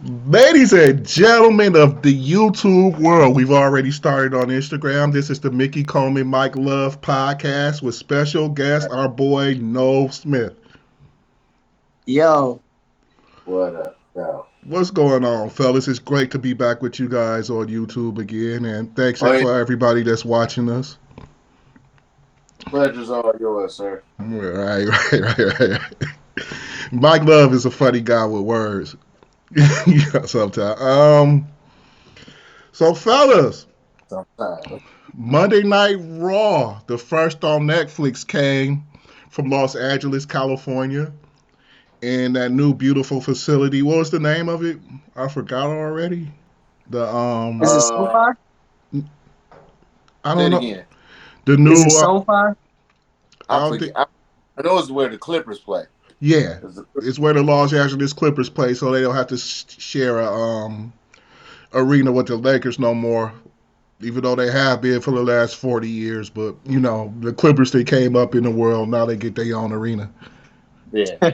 Ladies and gentlemen of the YouTube world, we've already started on Instagram. This is the Mickey Coleman Mike Love podcast with special guest, our boy Nov Smith. Yo, What up, yo? What's going on, fellas? It's great to be back with you guys on YouTube again, and thanks Oh, yeah. for everybody that's watching us. Pleasure's all yours, sir. Right. Mike Love is a funny guy with words. Sometimes. So, fellas, Sometimes. Monday Night Raw, the first on Netflix, came from Los Angeles, California, in that new beautiful facility. What was the name of it? I forgot already. The is it SoFi? I Say don't it know. again. The Is it new SoFi? I I don't forget. think. I know it's where the Clippers play. Yeah, It's the, it's where the Los Angeles Clippers play, so they don't have to share a arena with the Lakers no more. Even though they have been for the last 40 years, but the Clippers they came up in the world, now they get their own arena. yeah,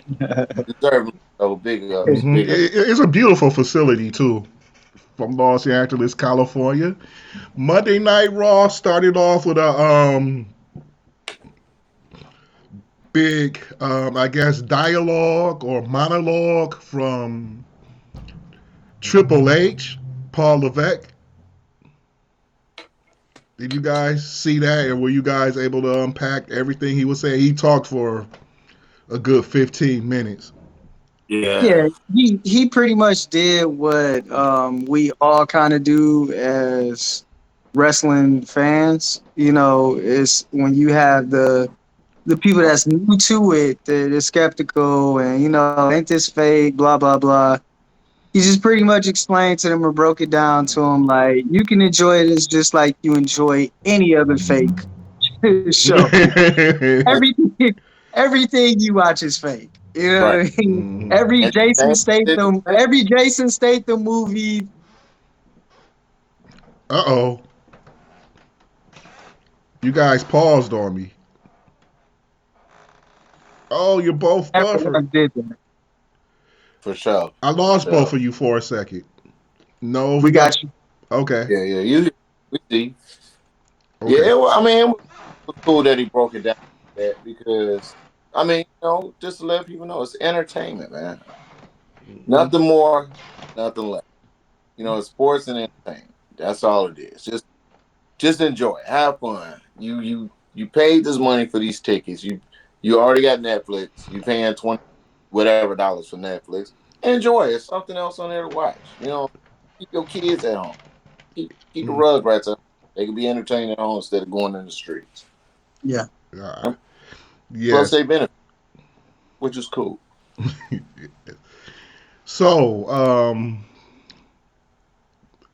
deserving. So big ups, Hmm big ups. It's a beautiful facility too, from Los Angeles, California. Monday Night Raw started off with a big, I guess, dialogue or monologue from Triple H, Paul Levesque. Did you guys see that, or were you guys able to unpack everything he was saying? He talked for a good 15 minutes. Yeah, Yeah, he pretty much did what we all kind of do as wrestling fans. You know, it's when you have the people that's new to it that is skeptical and ain't this fake, blah blah blah. He just pretty much explained to them or broke it down to them like you can enjoy this just like you enjoy any other fake show. Everything, everything you watch is fake. You know right. what I mean? Mhm. Every And Jason did the Statham, same. every Jason Statham movie. Uh-oh. You guys paused on me. Oh, you're both buffered. Everyone did that. For sure, I for lost both sure. of you for a second. No, We we got. got you. Okay. Yeah. You we see. Yeah, Okay. I mean, it was cool that he broke it down like that because I mean, just to let people know, it's entertainment, man. Mhm. Nothing more, nothing less. It's sports and entertainment. That's all it is. Just enjoy, it. Have fun. You paid this money for these tickets. You already got Netflix. You paying 20 whatever dollars for Netflix. Enjoy it. It's something else on there to watch. Keep your kids at home. Keep the Mhm. Rugrats up. They can be entertained at home instead of going in the streets. Yeah. Ah, And plus, yes. they benefit, which is cool. So,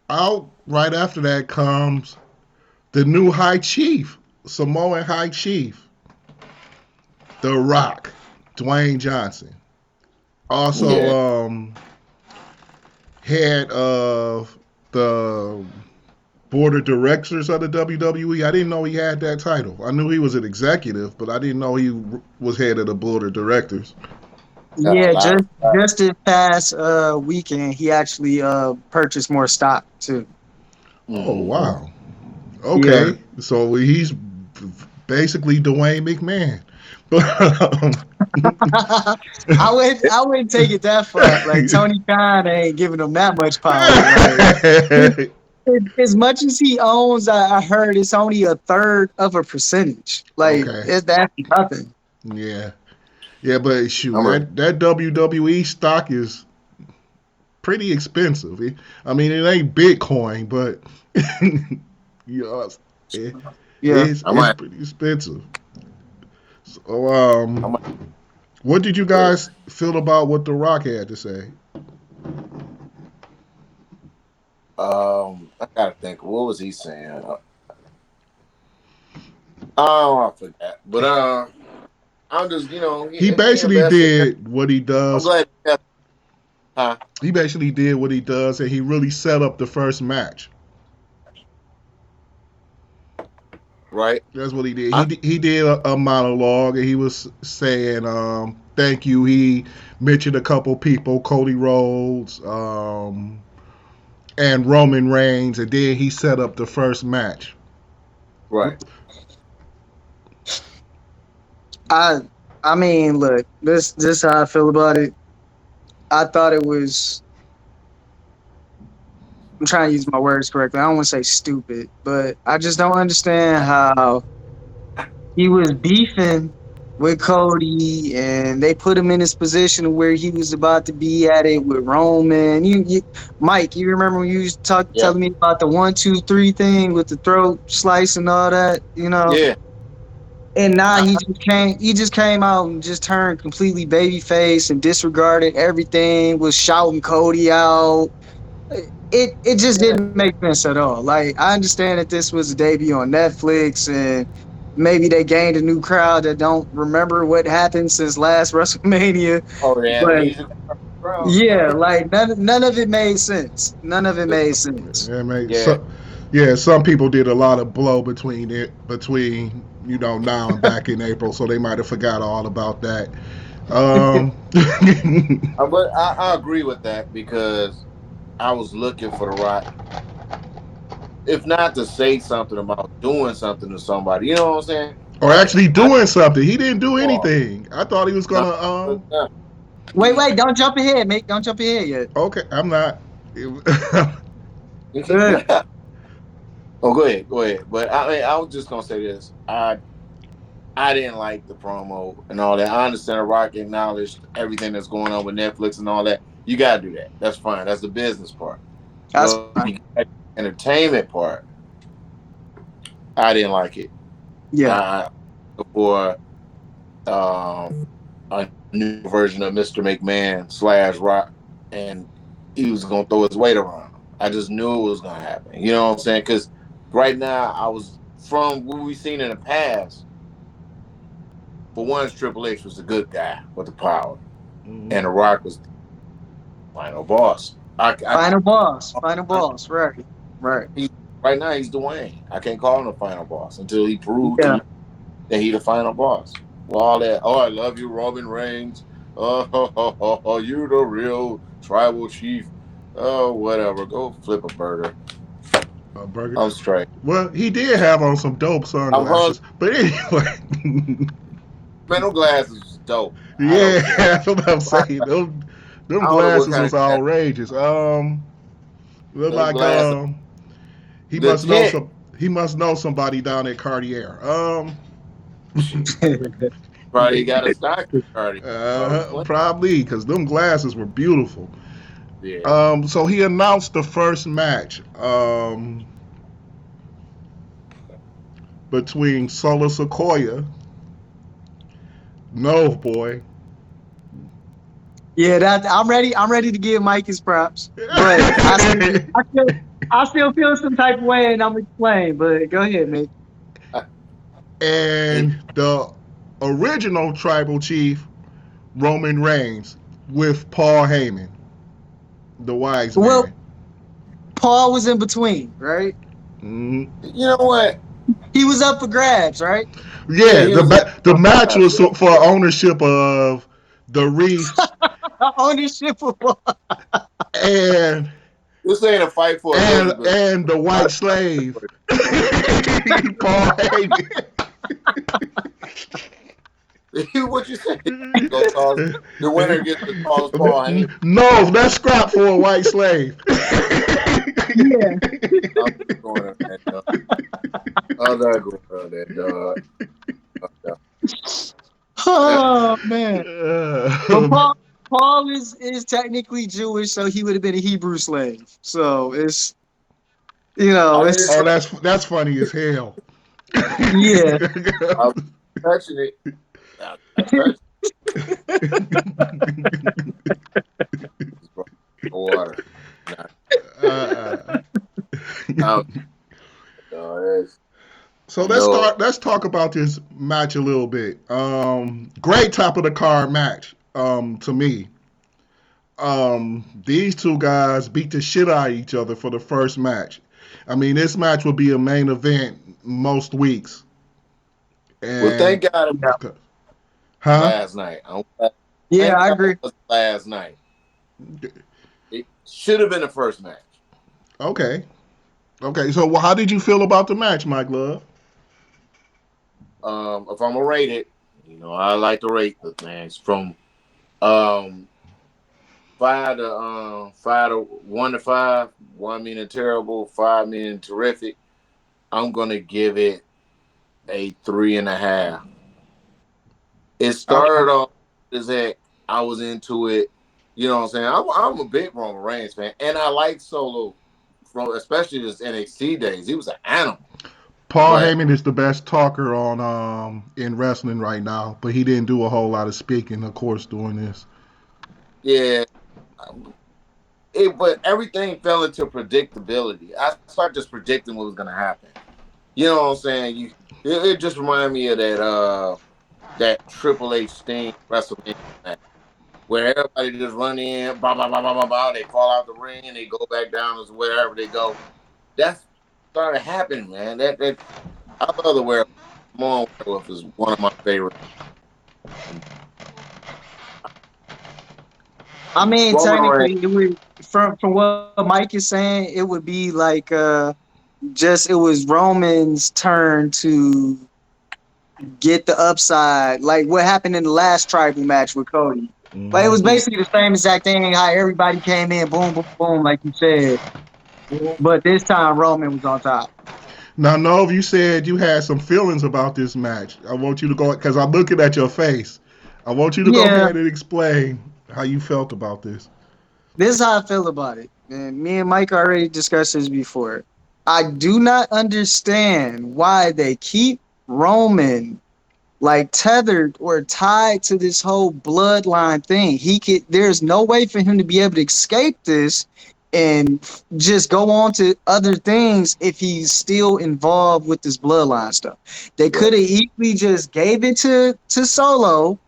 out right after that comes the new High Chief, Samoan High Chief, The Rock, Dwayne Johnson. Also, Yeah. head of the board of directors of the WWE. I didn't know he had that title. I knew he was an executive, but I didn't know he was head of the board of directors. Got a Yeah, lot of. just this past weekend, he actually purchased more stock too. Oh Mm-hmm. wow. Yeah. Okay, so he's basically Dwayne McMahon. But I wouldn't take it that far. Like Tony Khan ain't giving him that much power. Like as much as he owns, I heard it's only a third of a percentage. Like okay, that's nothing. yeah, yeah, but shoot, I'm ready. that WWE stock is pretty expensive. I mean, it ain't Bitcoin, but you know, it, Yeah. it's I it's might. pretty expensive. So, I might. what did you But guys feel about what The Rock had to say? I gotta think. What was he saying? Oh, I forgot. But I'm just He he basically invested. did what he I'm does. glad. Huh? He basically did what he does, and he really set up the first match. Right. That's what he did. I He did a monologue, and he was saying, thank you. He mentioned a couple people, Cody Rhodes, and Roman Reigns, and then he set up the first match. Right. I I mean, look, this how I feel about it. I thought it was. I'm trying to use my words correctly. I don't want to say stupid, but I just don't understand how he was beefing with Cody, and they put him in this position where he was about to be at it with Roman. Mike, you remember when you was Yeah. telling me about the 1, 2, 3 thing with the throat slice and all that, Yeah. And now I, he just came out and just turned completely babyface and disregarded everything. Was shouting Cody out. It just yeah. didn't make sense at all. Like I understand that this was a debut on Netflix and maybe they gained a new crowd that don't remember what happened since last WrestleMania. Oh, they had a But music crowd. yeah, like none of it made sense. None of it Listen, made sense. Yeah, man. yeah. Yeah, some people did a lot of blow between now and back in April, so they might have forgot all about that. Um, But I agree with that because I was looking for the right, if not to say something about doing something to somebody. You know what I'm saying? or Like actually I doing something. He didn't do oh, anything. I thought he was no, gonna. Wait, he, don't jump ahead, Mick. Don't jump ahead yet. Okay, I'm not. Good. oh, go ahead, go ahead. But I mean, I was just gonna say this. I didn't like the promo and all that. I understand the Rock acknowledged everything that's going on with Netflix and all that. You gotta do that. That's fine. That's the business part. That's But fine. you got the entertainment part. I didn't like it. Yeah. I for a new version of Mr. McMahon slash Rock, and he was gonna throw his weight around. I just knew it was gonna happen. You know what I'm saying? Because right now, I was from what we've seen in the past. For one, Triple H was the good guy with the power, Mhm. and The Rock was the final boss. I Final boss. Final boss. Right. Right. he, right now he's Dwayne. I can't call him the final boss until he proved to Yeah. me that he the final boss. Well, all that. Oh, I love you, Roman Reigns. Oh, you the real tribal chief. Oh, whatever. Go flip a burger. A burger. I'm straight. Well, he did have on some dope I'm hungry. sunglasses, but anyway. Man, them glasses was dope. I don't Yeah, care. that's what I'm I saying. Them don't know what glasses kind was of glass. outrageous. Look Them like glasses. he The must know tint. some. He must know somebody down at Cartier. Shoot. Probably got a stock already. Probably because them glasses were beautiful. Yeah. So he announced the first match between Solo Sequoia, Nov Boy. Yeah, that I'm ready. I'm ready to give Mike his props, but I still feel some type of way, and I'm explain. But go ahead, Mick. It, and the original tribal chief, Roman Reigns, with Paul Heyman, the wise Well, man. Paul was in between, right? Mhm. you know what? He was up for grabs, right? Yeah, Yeah, he was up the match for was yeah. for ownership of the Reef Ownership of and This ain't a fight for Elizabeth. and the white slave, Paul Heyman. What you say? Go toss. The winner gets to toss Paul Heyman. No, that's scrap for a white slave. yeah. I'm going on that dog. I'm not going on that dog. Oh man. But Uh, Paul is technically Jewish, so he would have been a Hebrew slave. So I didn't. it's oh, that's funny as hell. yeah. I'm touching it. I touched water. Nah, uh, I'm, no, it's, so no. let's talk about this match a little bit. Great top of the card match. To me, these two guys beat the shit out of each other for the first match. I mean, this match would be a main event most weeks. Well, And thank God it Yeah. huh? was last night. I'm glad Yeah, Thank I God it agree. was last night. It should have been the first match. Okay. Okay. So, how did you feel about the match, Mike Love? If I'm gonna rate it, I like to rate the things from um five to 1 to 5. 1 meaning terrible, 5 meaning terrific. I'm gonna give it a 3.5. It Okay. started off as that I was into it. You know what I'm saying? I'm a big Roman Reigns fan, and I like Solo from especially his NXT days. He was an animal, Paul but Heyman is the best talker on in wrestling right now, but he didn't do a whole lot of speaking, of course, doing this. yeah, but everything fell into predictability. I started just predicting what was gonna happen. You know what I'm saying? It just reminded me of that Triple H Sting WrestleMania match where everybody just run in, bah, bah, bah, bah, bah, bah, they fall out the ring and they go back down as wherever they go. That's started happening, man. That I love the werewolf. Simone Werewolf is one of my favorite. And I mean, Roman Reigns, technically, it would from what Mike is saying, it would be like just it was Roman's turn to get the upside, like what happened in the last tribal match with Cody. Like it was Hmm. basically the same exact thing. How everybody came in, boom, boom, boom, like you said. But this time Roman was on top. Now, Nov, you said you had some feelings about this match. I want you to go because I'm looking at your face. I want you to go Yeah, ahead and explain how you felt about this. this is how I feel about it. And me and Mike already discussed this before. I do not understand why they keep Roman like tethered or tied to this whole bloodline thing. There's no way for him to be able to escape this and just go on to other things if he's still involved with this bloodline stuff. They yeah, could have easily just gave it to Solo,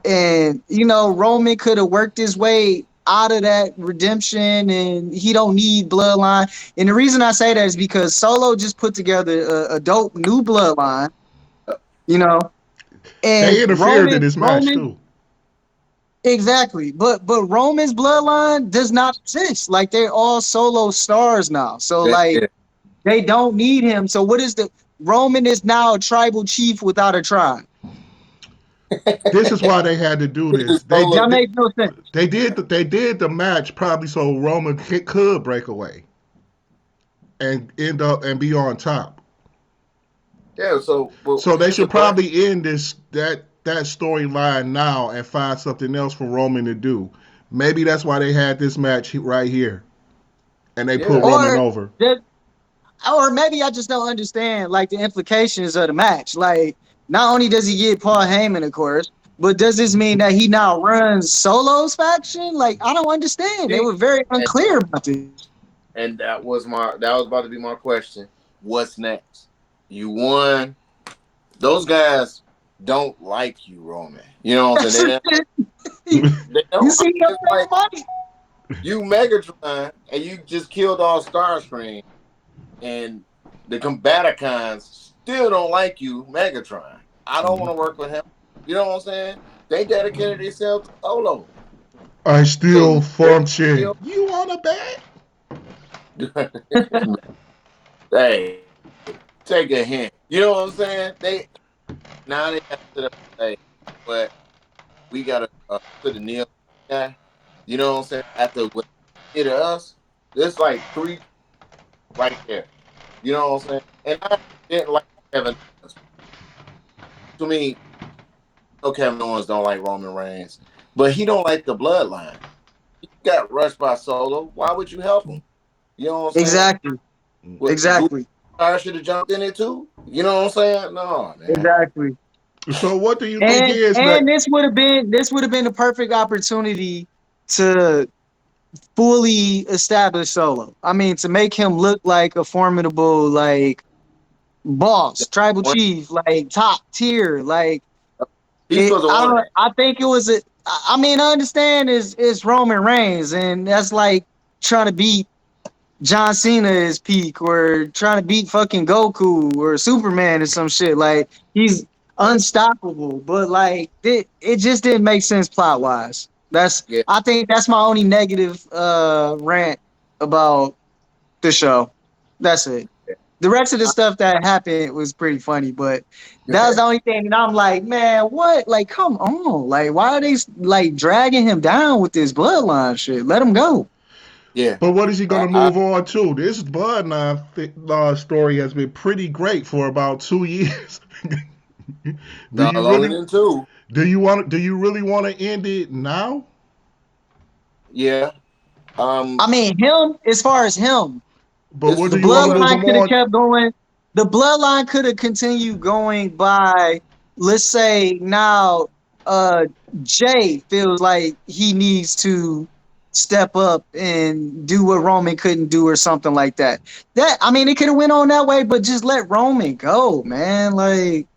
and Roman could have worked his way out of that redemption, and he don't need bloodline. And the reason I say that is because Solo just put together a dope new bloodline, you know and They interfered in this match Roman, too. exactly. But Roman's bloodline does not exist. Like they're all solo stars now. So yeah, like yeah. they don't need him. So what is the Roman is now a tribal chief without a tribe. This is why they had to do This this. is They solo. That did. makes no sense. They did the match probably so Roman could break away and end up and be on top. Yeah. So, but So they here's the should question. probably end that storyline now and find something else for Roman to do. Maybe that's why they had this match right here, and they put Yeah. Roman Or over. just, or maybe I just don't understand like the implications of the match. Like not only does he get Paul Heyman, of course, but does this mean that he now runs Solo's faction? Like I don't understand. They See, were very and, unclear about this. and that was about to be my question. What's next? You won. Those guys don't like you, Roman. You know what I'm That's saying? the shit. They You don't. see your It's like money. you Megatron and you just killed all Starscream, and the Combaticons still don't like you, Megatron. I don't want to work with him. You know what I'm saying? They dedicated themselves to Solo. I So still they're function. still You want to bet? hey, take a hint. You know what I'm saying? Now they have to sit up and say, but we gotta put a kneel guy. You know what I'm saying? After what he did to us, there's like three right there. You know what I'm saying? And I didn't like Kevin Owens. To me, no Kevin Owens don't like Roman Reigns, but he don't like the bloodline. He got rushed by Solo. Why would you help him? You know what I'm saying? Exactly. What Drew Exactly. should have jumped in it too? You know what I'm saying? No, man. Exactly. So what do you think And is next? and this would have been the perfect opportunity to fully establish Solo. I mean, to make him look like a formidable like boss, tribal chief, like top tier, like He's supposed to I want don't. that. I think it was. I mean, I understand is Roman Reigns, and that's like trying to beat John Cena is peak, or trying to beat fucking Goku or Superman or some shit. Like he's. unstoppable. But like it just didn't make sense plot wise. Yeah, I think that's my only negative rant about the show. That's it. The rest of the stuff that happened was pretty funny, but that was the only thing. And I'm like, man, what? Like, come on! Like, why are they like dragging him down with this bloodline shit? Let him go. yeah. But what is he going to I move on to? This bloodline story has been pretty great for about 2 years. do no you longer really than two. do you really want to end it now? Yeah. I mean, him as far as him, But This what is do the a you want to move bloodline. bloodline him could have on? kept going. The bloodline could have continued going by, let's say now, uh, Jay feels like he needs to step up and do what Roman couldn't do or something like that. That I mean, it could have went on that way, but just let Roman go, man. Like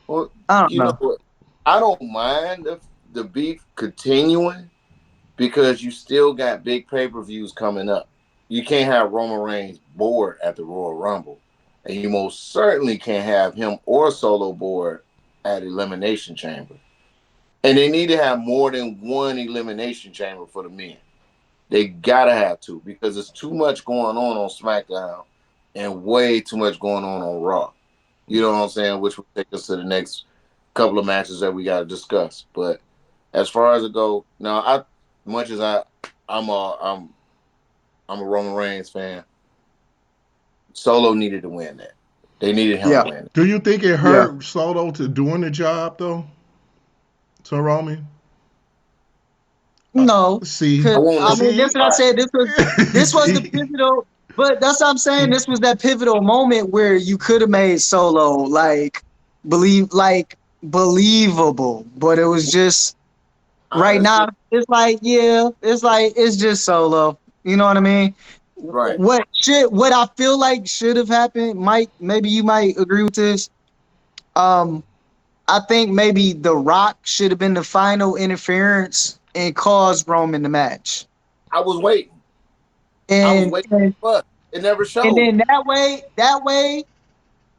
Well, I don't you know know. what? I don't mind the beef continuing because you still got big pay-per-views coming up. You can't have Roman Reigns bored at the Royal Rumble, and you most certainly can't have him or Solo bored at Elimination Chamber. And they need to have more than one Elimination Chamber for the men. They gotta have two because there's too much going on SmackDown and way too much going on Raw. You know what I'm saying? Which will take us to the next couple of matches that we got to discuss. But as far as it go, now I much as I'm a I'm a Roman Reigns fan. Solo needed to win that. They needed him to Yeah, win it. Do you think it yeah. hurt Soto to doing the job though? To Roman? Uh, No, see, I cause won't I know. mean, see, that's what I All right. said. This was the see. pivotal. But that's what I'm saying. This was that pivotal moment where you could have made Solo like believable, but it was just right now. Honestly, It's like yeah, it's just Solo. You know what I mean? right. What I feel like should have happened, Mike? Maybe you might agree with this. Um, I think maybe The Rock should have been the final interference and caused Roman the match. I was waiting. I was And waiting, and, but it never and showed. then that way,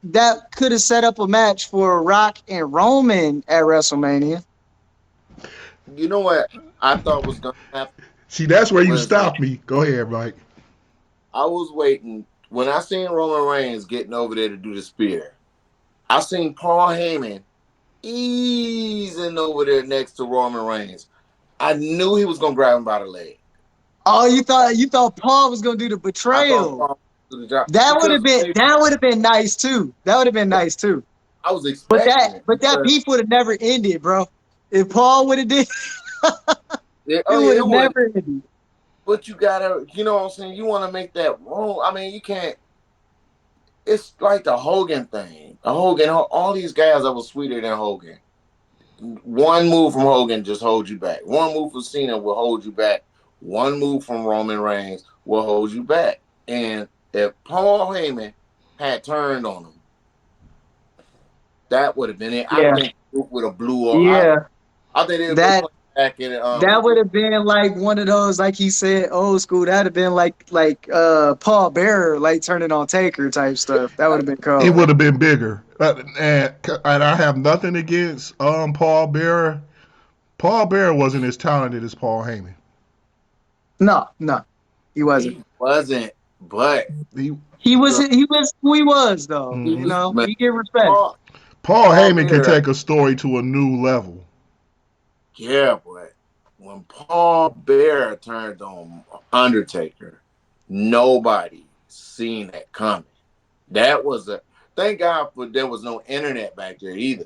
that could have set up a match for Rock and Roman at WrestleMania. You know what I thought was gonna happen See, that's where you was that stop me. Go ahead, Mike. I was waiting when I seen Roman Reigns getting over there to do the spear. I seen Paul Heyman easing over there next to Roman Reigns. I knew he was gonna grab him by the leg. Oh, you thought Paul was gonna do the I thought betrayal. Paul would do the job That would have because been that would have been nice too. That would have been nice too. I was But expecting that it but that because beef would have never ended, bro. If Paul would have did, it oh would yeah, it have would. never ended. But you gotta, you know what I'm saying? You want to make that wrong. I mean, you can't. It's like the Hogan thing. Hogan, all these guys that was sweeter than Hogan. One move from Hogan just holds you back. One move from Cena will hold you back. One move from Roman Reigns will hold you back. And if Paul Heyman had turned on him, that would have been it. I Yeah, think it would have blew up. yeah. I think they would have That been playing back in that would have been like one of those, like he said, old school. That'd have been like Paul Bearer like turning on Taker type stuff. That would have been It cold. would have been bigger. And I have nothing against Paul Bearer. Paul Bearer wasn't as talented as Paul Heyman. No, no, he wasn't. he wasn't, but He, He was the, he was who he was though. he You mhm. was know, man, he get respect. Paul, Paul Paul Heyman can Bearer. take a story to a new level. Yeah, but when Paul Bearer turned on Undertaker, nobody seen that coming. That was a thank God for there was no internet back there either.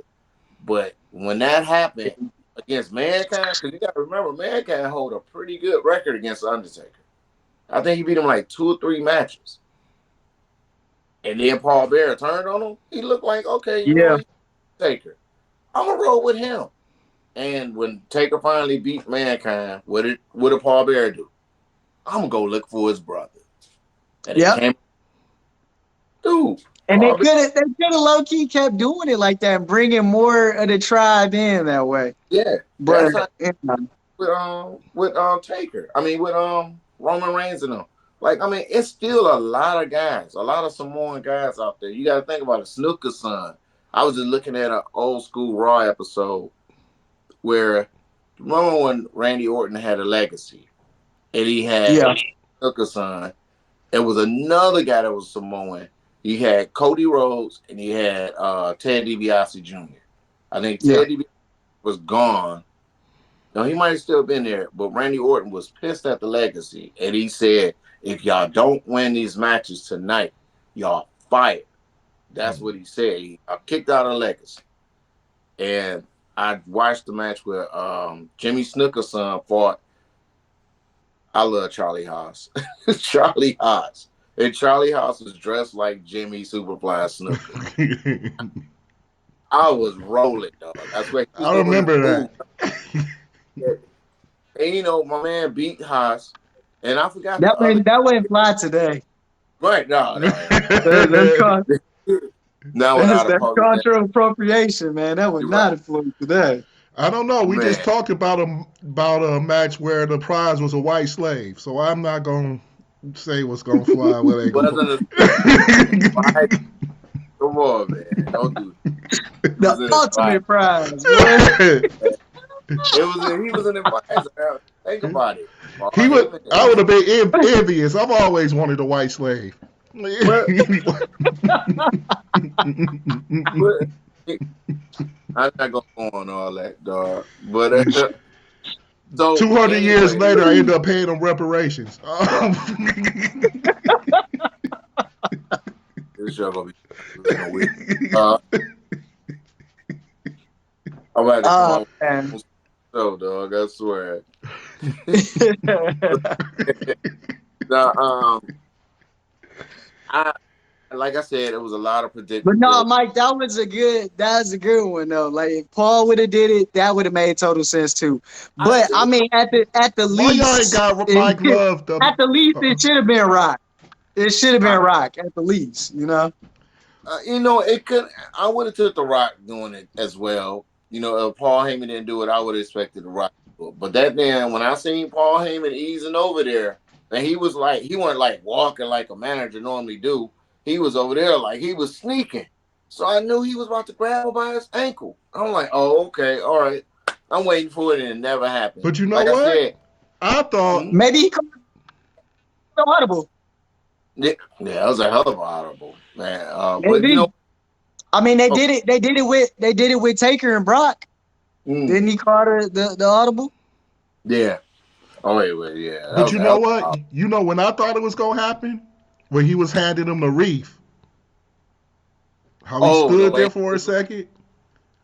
But when that happened against Mankind, because you got to remember, Mankind hold a pretty good record against Undertaker. I think he beat him like 2 or 3 matches. And then Paul Bearer turned on him. He looked like, okay, you know, Yeah. he's Taker. I'm gonna roll with him. And when Taker finally beat Mankind, what did Paul Bearer do? I'm gonna go look for his brother. And it Yep. came, dude. And Paul Bearer, they could have low key kept doing it like that, bringing more of the tribe in that way. yeah, But that's how you know, with Taker. I mean with Roman Reigns and them. Like I mean, it's still a lot of guys, a lot of Samoan guys out there. You got to think about it. Snooker's son. I was just looking at an old school Raw episode where remember when Randy Orton had a legacy and he had Yeah, Snuka son. There was another guy that was Samoan. He had Cody Rhodes and he had Ted DiBiase Jr. I think yeah. Ted DiBiase was gone. No, he might have still been there, but Randy Orton was pissed at the legacy, and he said, "If y'all don't win these matches tonight, y'all fired." That's what he said. He kicked out of legacy, and I watched the match where Jimmy Snuka's son fought. I love Charlie Haas. Charlie Haas. And Charlie Haas was dressed like Jimmy Superfly Snuka. I was rolling, dog. That's where he was I doing his remember move. that. And my man beat Haas. And I forgot the That other. wouldn't fly today. Right, no. That's called Now without a that's public cultural appropriation, man. That would you're not right. have flown today. I don't know. We just Man. talked about a match where the prize was a white slave. So I'm not gonna say what's gonna fly. What ain't gonna Wasn't fly. a come on, man. Don't do it. He The was an advisor. ultimate prize, boy. He was an advisor. Think about it. He would. Him I and would have been envious. I've always wanted a white slave. But- I'm not gonna go on all that, dog. But so 200 years anyway, later, I end up paying them reparations. this show gonna be in a week. I'm about to come out Man. with so dog. I swear. Now, I like I said, it was a lot of But no, predictability. Mike, that was a good one though. Like if Paul would have did it, that would have made total sense too. But I mean, at the Why y'all ain't least, got Mike Love? at the least, it should have been Rock. It should have been Rock at the least, It could. I would have took the Rock doing it as well. If Paul Heyman didn't do it, I would have expected the Rock to do it. But that man, when I seen Paul Heyman easing over there, and he wasn't like walking like a manager normally do. He was over there like he was sneaking. So I knew he was about to grab him by his ankle. I'm like, oh, okay, all right. I'm waiting for it, and it never happened. But you know like what? I said, I thought maybe he could be audible. yeah, that was a hell of an audible, man. Maybe. But I mean, they did it. They did it with Taker and Brock. Didn't he call the audible? Yeah. Oh wait, yeah. But you know what? When I thought it was gonna happen, when he was handing him the wreath, how he stood there for a second.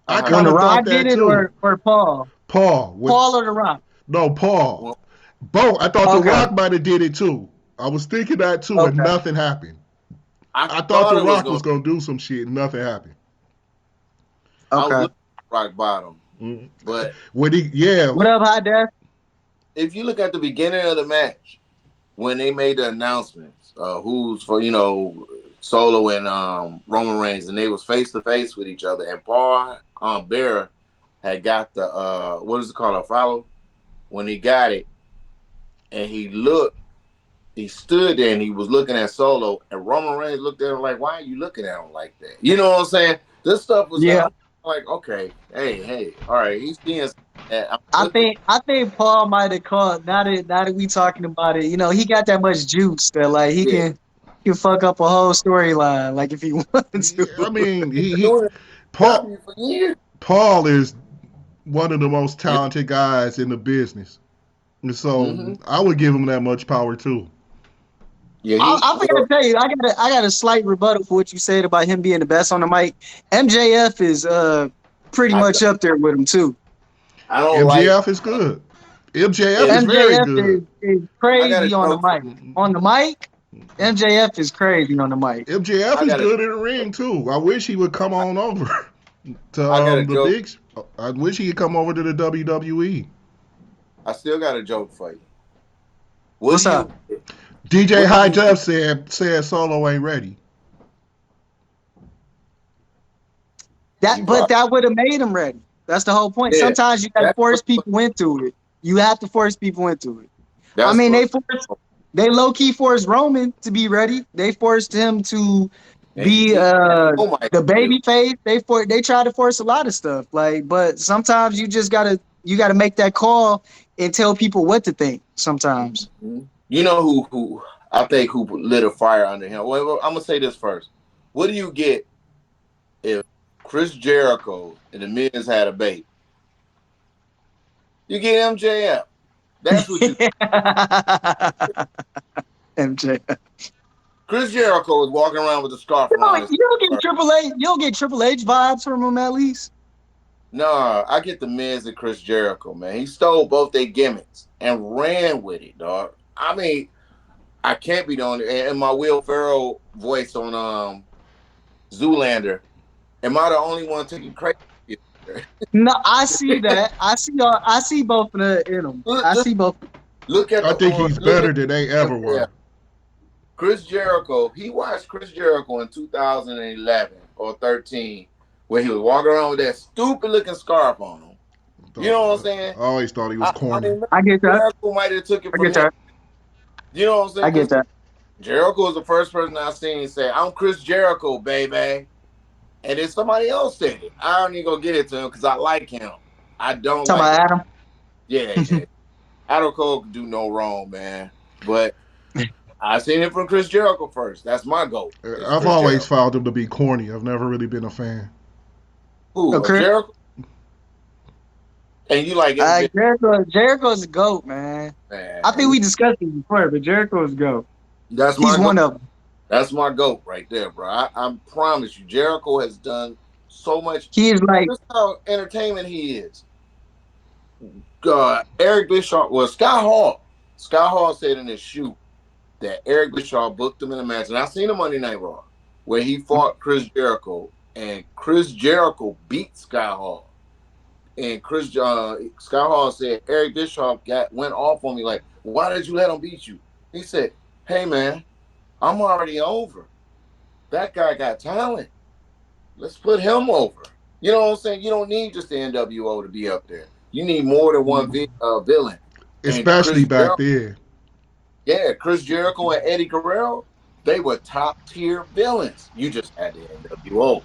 I When kind the of Rock thought that did it, too. or Paul. Paul Paul or the Rock. No, Paul. Well, Both. I thought Okay. the Rock might have did it too. I was thinking that too, and Okay. nothing happened. I thought thought the it Rock was gonna do some shit, and nothing happened. I was Okay. looking at rock bottom, but When What up, High Def? if you look at the beginning of the match, when they made the announcements, who's for Solo and Roman Reigns, and they was face to face with each other, and Paul Bearer had got the what is it called, a follow? When he got it, and he stood there and he was looking at Solo, and Roman Reigns looked at him like, "Why are you looking at him like that?" You know what I'm saying? This stuff was like, okay, hey, all right, he's seeing. I think Paul might have caught. Now that we talking about it, he got that much juice that like he can fuck up a whole storyline like if he wants to. I mean, Paul Paul is one of the most talented guys in the business, and so I would give him that much power too. Yeah, I forgot to tell you, I got a slight rebuttal for what you said about him being the best on the mic. MJF is pretty much up there with him too. I don't MJF is good. MJF is very good. Is crazy on the mic. On the mic, MJF is crazy on the mic. MJF is good in the ring too. I wish he would come on over to the big. I wish he could come over to the WWE. I still got a joke for you. What's up? DJ High Def said Solo ain't ready. But that would have made him ready. That's the whole point. Yeah. Sometimes you got to force people into it. You have to force people into it. They low key forced Roman to be ready. They forced him to And he be teach Coleman Mike the too. baby face. They try to force a lot of stuff. Like, but sometimes you gotta make that call and tell people what to think. Sometimes. You know who I think who lit a fire under him. Well, I'm gonna say this first. What do you get if Chris Jericho and the Miz had a baby? You get MJF. That's what you. MJ. Chris Jericho is walking around with a scarf around his. You don't get Triple H. You don't get Triple H vibes from him at least. Nah, I get the Miz and Chris Jericho, man. He stole both their gimmicks and ran with it, dog. I mean, I can't be the only. And my Will Ferrell voice on Zoolander. Am I the only one taking crazy? No, I see that. I see both of the in them. I Just see both. look at I the think he's look better at than they ever yeah. were. Chris Jericho. He watched Chris Jericho in 2011 or 13, where he was walking around with that stupid looking scarf on him. You know what I'm saying? I always thought he was I corny. mean, I get that. Jericho might have took it I from get him. that. You know what I'm saying? I get that. Jericho is the first person I seen say, "I'm Chris Jericho, baby," and then somebody else said it. I don't even go get it to him because I like him. I don't Talking like him. about Adam. Yeah. Adam Cole can do no wrong, man. But I seen it from Chris Jericho first. That's my goal. It's I've Chris always Jericho. found him to be corny. I've never really been a fan. Who? Okay. Jericho? And you like MJ? Jericho's a goat, man. I think Man, we discussed it before, but Jericho's a goat. that's He's my goal. one of them. That's my goat right there, bro. I promise you, Jericho has done so much. He is like Just how entertainment he is. Eric Bischoff, well, Scott Hall said in his shoot that Eric Bischoff booked him in a match, and I seen him Monday Night Raw, where he fought Chris Jericho, and Chris Jericho beat Scott Hall. And Scott Hall said Eric Bischoff went off on me like, why did you let him beat you? He said, hey man, I'm already over. That guy got talent. Let's put him over. You know what I'm saying? You don't need just the NWO to be up there. You need more than one villain. And Especially back then. Yeah, Chris Jericho and Eddie Guerrero, they were top tier villains. You just had the NWO,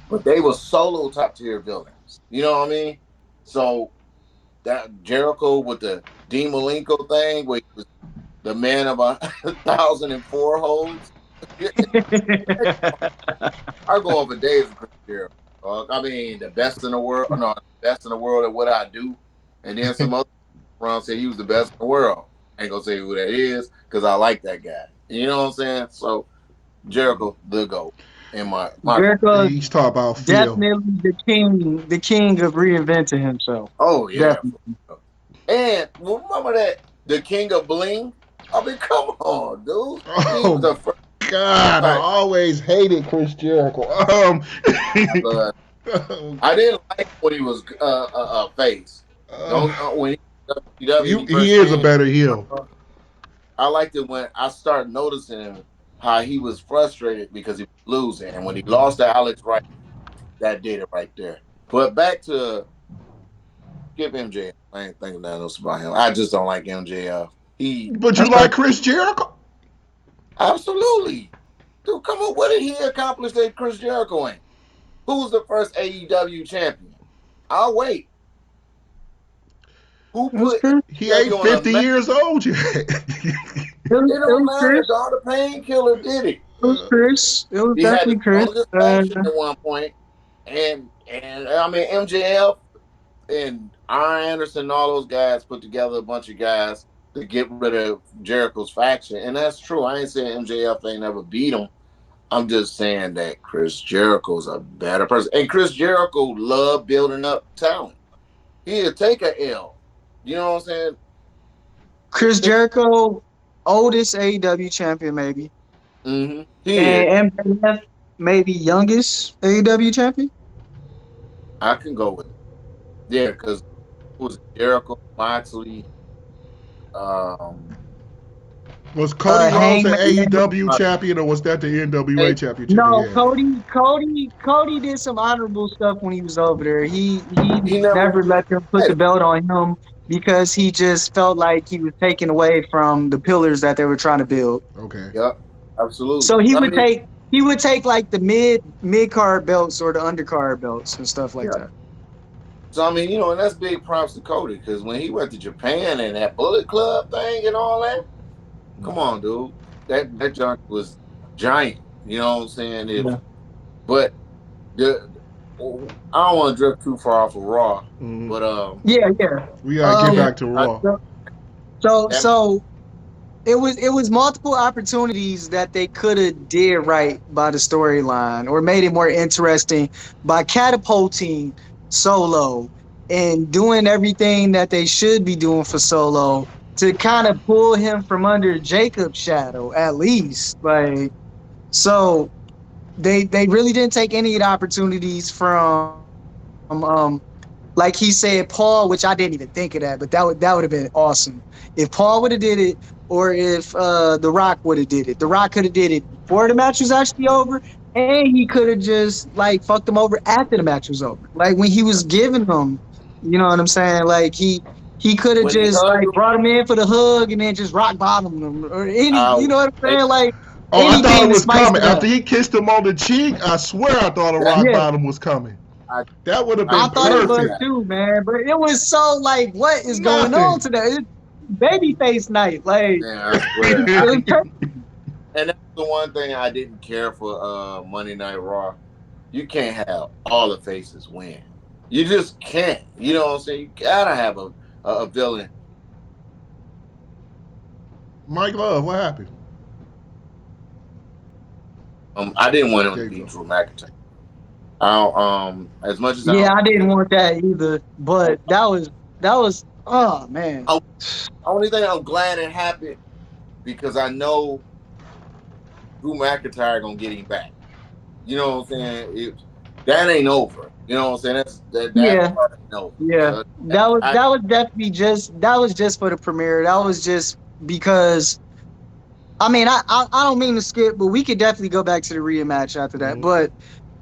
but they were solo top tier villains. You know what I mean? So that Jericho with the Dean Malenko thing, where he was the man of 1,004 holes. I go over days with Chris Jericho. I mean, the best in the world. No, the best in the world at what I do. And then some other around said he was the best in the world. I ain't gonna say who that is because I like that guy. You know what I'm saying? So Jericho, the GOAT. In my Jericho is He's talking about Phil. definitely the king of reinventing himself. oh yeah. Definitely. And remember that the King of Bling? I mean, come on, dude. He was the Oh first. God, I always hated Chris Jericho. I didn't like when he was a face. When he is a better heel. I liked it when I started noticing him how he was frustrated because he was losing, and when he lost to Alex Wright, that did it right there. But back to skip MJF. I ain't thinking nothing else about him. I just don't like MJF. But you like Chris Jericho? Absolutely, dude. Come on, what did he accomplish that Chris Jericho ain't? Who's the first AEW champion? I'll wait. Who put He ain't 50 years old yet. It don't matter, dog. The painkiller did it. It was Chris. It was He had definitely the Chris. longest faction at one point, and I mean MJF and Arn Anderson and all those guys put together a bunch of guys to get rid of Jericho's faction, and that's true. I ain't saying MJF ain't never beat him. I'm just saying that Chris Jericho's a better person, and Chris Jericho loved building up talent. He'll take a L. You know what I'm saying? Chris Jericho, oldest AEW champion, maybe. Mm-hmm. He is. And MJF, maybe youngest AEW champion. I can go with it. Yeah, because it was Jericho, Moxley, Was Cody Rhodes an Hangman. AEW champion or was that the NWA championship? No, he had? Cody did some honorable stuff when he was over there. He he never let them put had the it. belt on him because he just felt like he was taken away from the pillars that they were trying to build. Okay. Yep, absolutely. So he would take he would take like the mid card belts or the undercard belts and stuff like Yeah. that. So I mean, and that's big props to Cody because when he went to Japan and that Bullet Club thing and all that, come on, dude, that junk was giant. You know what I'm saying? But the I don't want to drift too far off of Raw, but Yeah. We gotta get Um. back to Raw. So that so it was multiple opportunities that they could have did right by the storyline or made it more interesting by catapulting Solo and doing everything that they should be doing for Solo to kind of pull him from under Jacob's shadow at least. Like so they really didn't take any of the opportunities from like he said Paul, which I didn't even think of that, but that would have been awesome if Paul would have did it, or if The Rock would have did it. The Rock could have did it before the match was actually over, and he could have just like fucked them over after the match was over. Like when he was giving them, you know what I'm saying? Like he could have when he just hugged like him, brought him in for the hug and then just rock bottom them or any, I you know what I'm they, saying? Like Oh, I thought it anything to was spice coming it up. after he kissed him on the cheek. I swear, I thought a that rock Yeah. bottom was coming. I That would have I I been thought it agree with was perfect. that. too, man. But it was so like, what is going on Nothing. today? It's babyface night. Like Man, I swear. it was And that's the one thing I didn't care for Monday Night Raw. You can't have all the faces win. You just can't. You know what I'm saying? You gotta have a villain. Mike Love, what happened? I didn't want him There to you beat go. Drew McIntyre. I don't, as much as I yeah, don't, I didn't want that either. But that was oh man. I, only thing I'm glad it happened because I know Drew McIntyre gonna get him back. You know what I'm saying? That ain't over. You know what I'm saying? That Yeah, part ain't over. yeah. So I That was definitely just that was just for the premiere. That was just because I mean I don't mean to skip, but we could definitely go back to the rematch after that. Mhm. But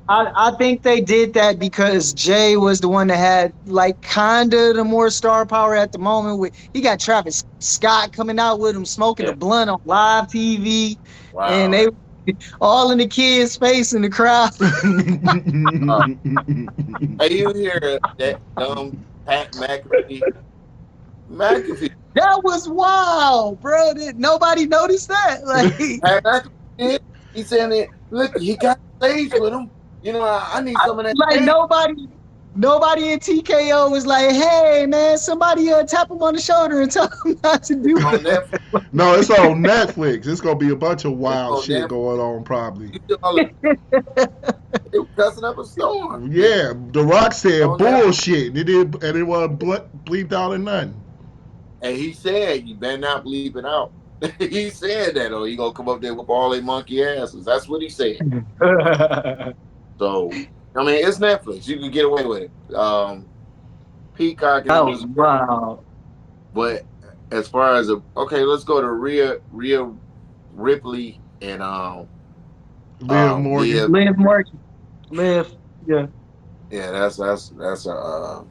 I think they did that because Jay was the one that had like kind of the more star power at the moment. With he got Travis Scott coming out with him smoking a yeah. blunt on live TV, and Wow. they all in the kids' face in the crowd. Uh, Hey, you hear that dumb Pat McAfee? McAfee. That was wild, bro. Nobody noticed that. Like, Pat McAfee did. He said it. Look, he got stage with him. I need some of that like stage nobody in TKO was like, "Hey, man, somebody tap him on the shoulder and tell him not to do on that." Netflix. No, it's on Netflix. It's gonna be a bunch of It's wild on shit Netflix. going on, probably. You see all the they were cussing up a storm. Yeah, The Rock said On Netflix. bullshit, and it wasn't bleeped out or nothing. And he said, "You better not bleep it out." He said that, or he gonna come up there with all they monkey asses. That's what he said. So, I mean, it's Netflix. You can get away with it. Peacock and them Oh is working. wow. But as far as okay, let's go to Rhea Ripley and Liv Morgan. Liv. Live Morgan. Live. Yeah. Yeah, that's a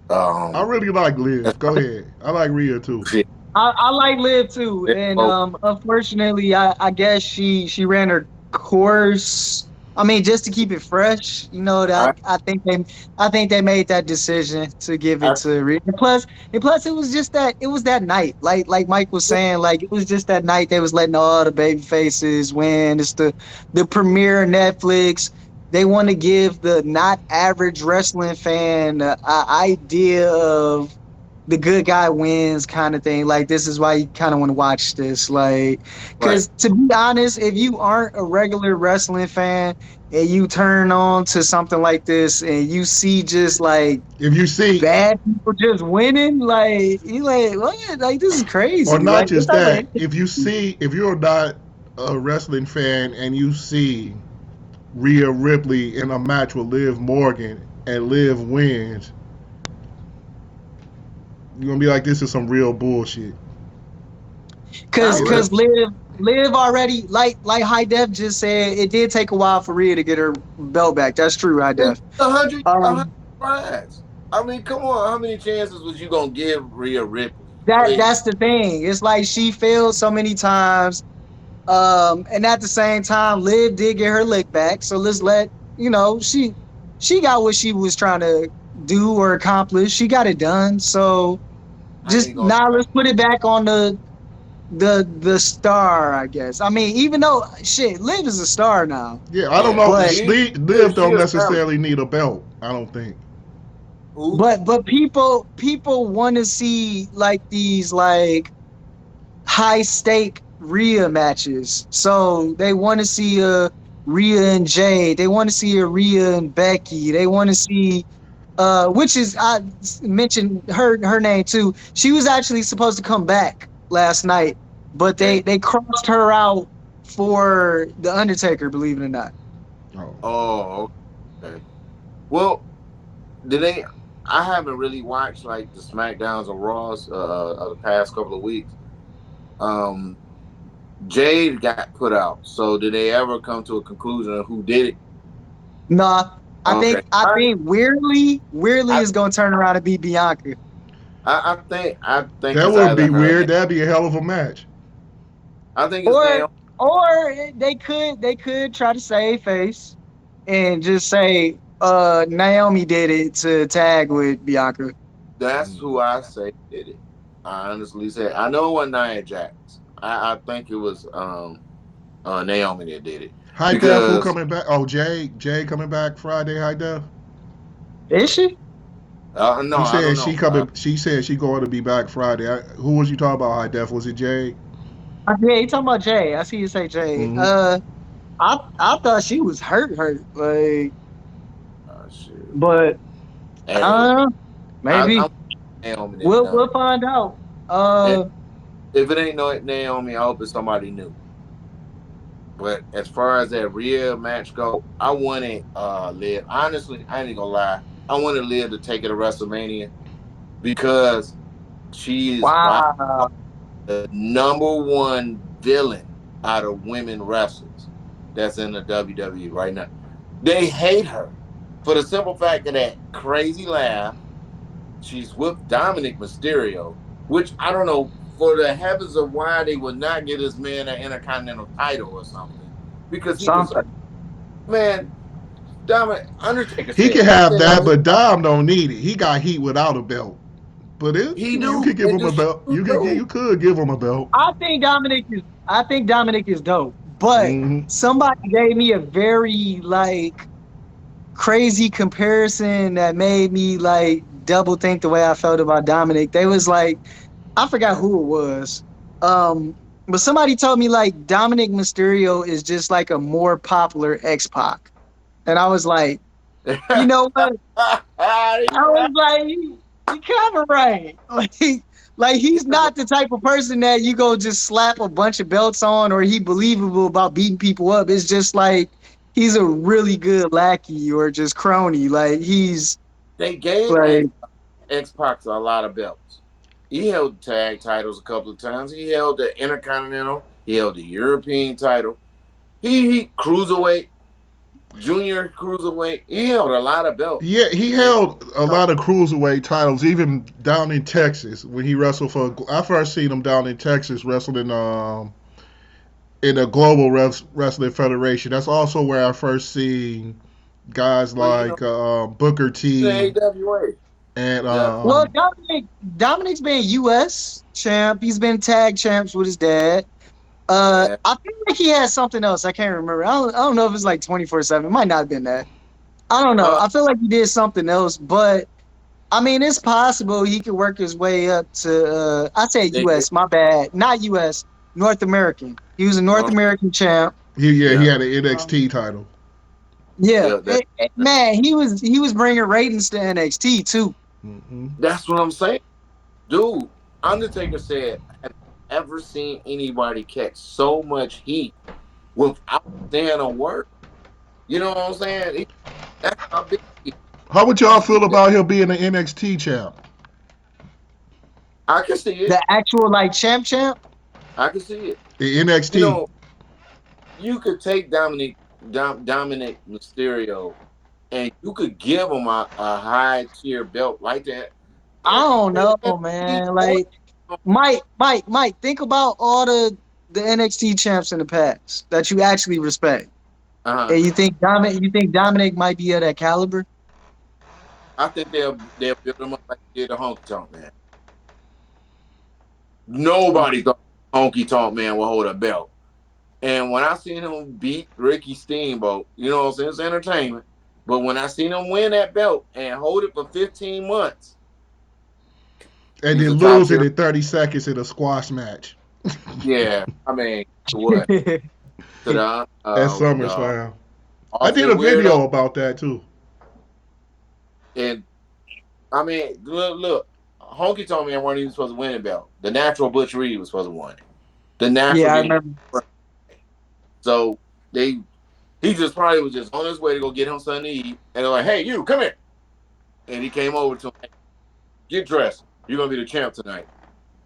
I really like Liv. that's Go ahead. I like Rhea too. shit. I like Liv too. And Oh, unfortunately I guess she ran her course. I mean, just to keep it fresh, you know, I, that I think they made that decision to give it I, to Rhea. And plus it was just that it was that night. Like Mike was saying, like it was just that night they was letting all the baby faces win. It's the premiere Netflix. They want to give the not average wrestling fan an idea of the good guy wins kind of thing. Like this is why you kind of want to watch this. Like, right. because to be honest, if you aren't a regular wrestling fan and you turn on to something like this and you see just like If you see, bad people just winning, like you like what? Like this is or crazy. not Like what just type of that, if you're not a wrestling fan and you see Rhea Ripley in a match with Liv Morgan and Liv wins, you're gonna be like, this is some real bullshit. Cause I would. cause live already like High Def just said it did take a while for Rhea to get her belt back. That's true, High It's Def. a hundred Um, tries. I mean, come on. How many chances was you gonna give Rhea Ripley? I that mean, that's the thing. It's like she failed so many times. And at the same time, Liv did get her lick back. So let's let she got what she was trying to do or accomplish. She got it done. So I just ain't gonna. now let's put it back on the star, I guess. I mean, even though shit, Liv is a star now. Yeah, I don't Yeah, know. But Liv she don't a star. necessarily need a belt. I don't think. Who? but people want to see like these like high stake Rhea matches. So they want to see a Rhea and Jade. They want to see a Rhea and Becky. They want to see which is I mentioned her name too. She was actually supposed to come back last night, but Okay. they crossed her out for the Undertaker, believe it or not. Oh, Oh, okay. Well, did they? I haven't really watched like the Smackdowns or Raws of the past couple of weeks. Um, Jade got put out. So did they ever come to a conclusion of who did it? Nah, Okay. I think weirdly I, is gonna turn around and be Bianca. I think that it's wouldn't either be her. weird. That'd be a hell of a match. I think it's Or Naomi. they could try to save face and just say Naomi did it to tag with Bianca. That's who I say did it. I honestly say I know it wasn't Nia Jax. I think it was Naomi that did it High Def, who because coming back? Oh, Jay coming back Friday. High Def. Is she? no, He I don't said she know. coming. She said she going to be back Friday. Who was you talking about? High Def, was it Jay? Yeah, you talking about Jay. I see you say Jay. Mm-hmm. I thought she was hurt, like, Shoot. but Hey, I'm maybe Naomi that we'll done we'll it. find out. And if it ain't no Naomi, I hope it's somebody new. But as far as that real match go, I wanted Liv. Honestly, I ain't gonna lie. I wanted Liv to take it to WrestleMania because she is by Wow, the number one villain out of women wrestlers that's in the WWE right now. They hate her for the simple fact of that crazy laugh. She's with Dominic Mysterio, which I don't know for the heavens of why they would not give this man an Intercontinental title or something because he was something. man. Dominic Undertaker He said can he have said on that, his but Dom don't need it. He got heat without a belt. But he you do could give and him a the belt. shoes You do. could give him a belt. I think Dominic is dope, but Mm-hmm. somebody gave me a very like crazy comparison that made me like double think the way I felt about Dominic. They was like, I forgot who it was. Um, but somebody told me like Dominic Mysterio is just like a more popular X Pac. And I was like, you know what? I was like, you kind of right. Like he's not the type of person that you go just slap a bunch of belts on or he believable about beating people up. It's just like he's a really good lackey or just crony. Like he's They gave like X Pac a lot of belts. He held tag titles a couple of times. He held the Intercontinental. He held the European title. He cruiserweight, junior cruiserweight. He held a lot of belts. Yeah, he And held a lot of cruiserweight titles, even down in Texas when he wrestled for. I first seen him down in Texas wrestling in the Global Wrestling Federation. That's also where I first seen guys well, you know, like Booker the T AWA. and Yeah, well, Dominic's been US champ. He's been tag champs with his dad. yeah. I feel like he had something else. I can't remember. I don't know if it's like 24/7. It might not have been that. I don't know. Uh, I feel like he did something else, but I mean, it's possible he could work his way up to. I say they gave U.S. My bad, not U.S. North American. He was a North North. American champ. he Yeah, had an Um, NXT title. yeah, yeah. man, he was bringing ratings to NXT too. Hmm. That's what I'm saying, dude. Undertaker said, "Have you ever seen anybody catch so much heat without saying a word?" You know what I'm saying? That's how big How would y'all he feel about him being an NXT champ? I can see it. The actual like champ. I can see it. The You NXT. know, you could take Dominic Mysterio and you could give him a high tier belt like that. I And don't know, he man. won. Like Mike. Think about all the the NXT champs in the past that you actually respect, and you think Dominic might be of that caliber? I think they'll build him up like they did the Honky Tonk Man. Nobody thought Honky Tonk Man would hold a belt. And when I seen him beat Ricky Steamboat, you know what I'm saying? It's entertainment. But when I seen him win that belt and hold it for 15 months. And then lose it in 30 seconds in a squash match. Yeah. I mean, to what? To the, At SummerSlam. I did a video about that too. And I mean, look, Honky Tonk Man weren't even supposed to win the belt. The Natural Butch Reed was supposed to win it. The Natural. Yeah, I remember. So he just probably was just on his way to go get him something to eat, and they're like, "Hey, you come here," and he came over to him, "Get dressed. You're gonna be the champ tonight."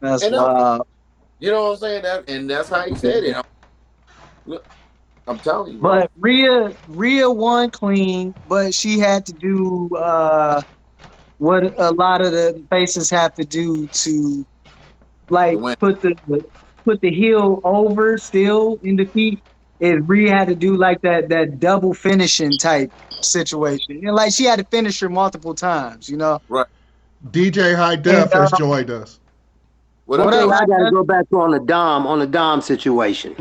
That's wild. You know what I'm saying? And that's how he said it. I'm telling you. But Rhea won clean, but she had to do what a lot of the faces have to do to like put the heel over still in defeat. Is Rhea had to do like that double finishing type situation, and like she had to finish her multiple times, you know. Right. DJ High Def has joined us. One thing I gotta go back on the Dom situation.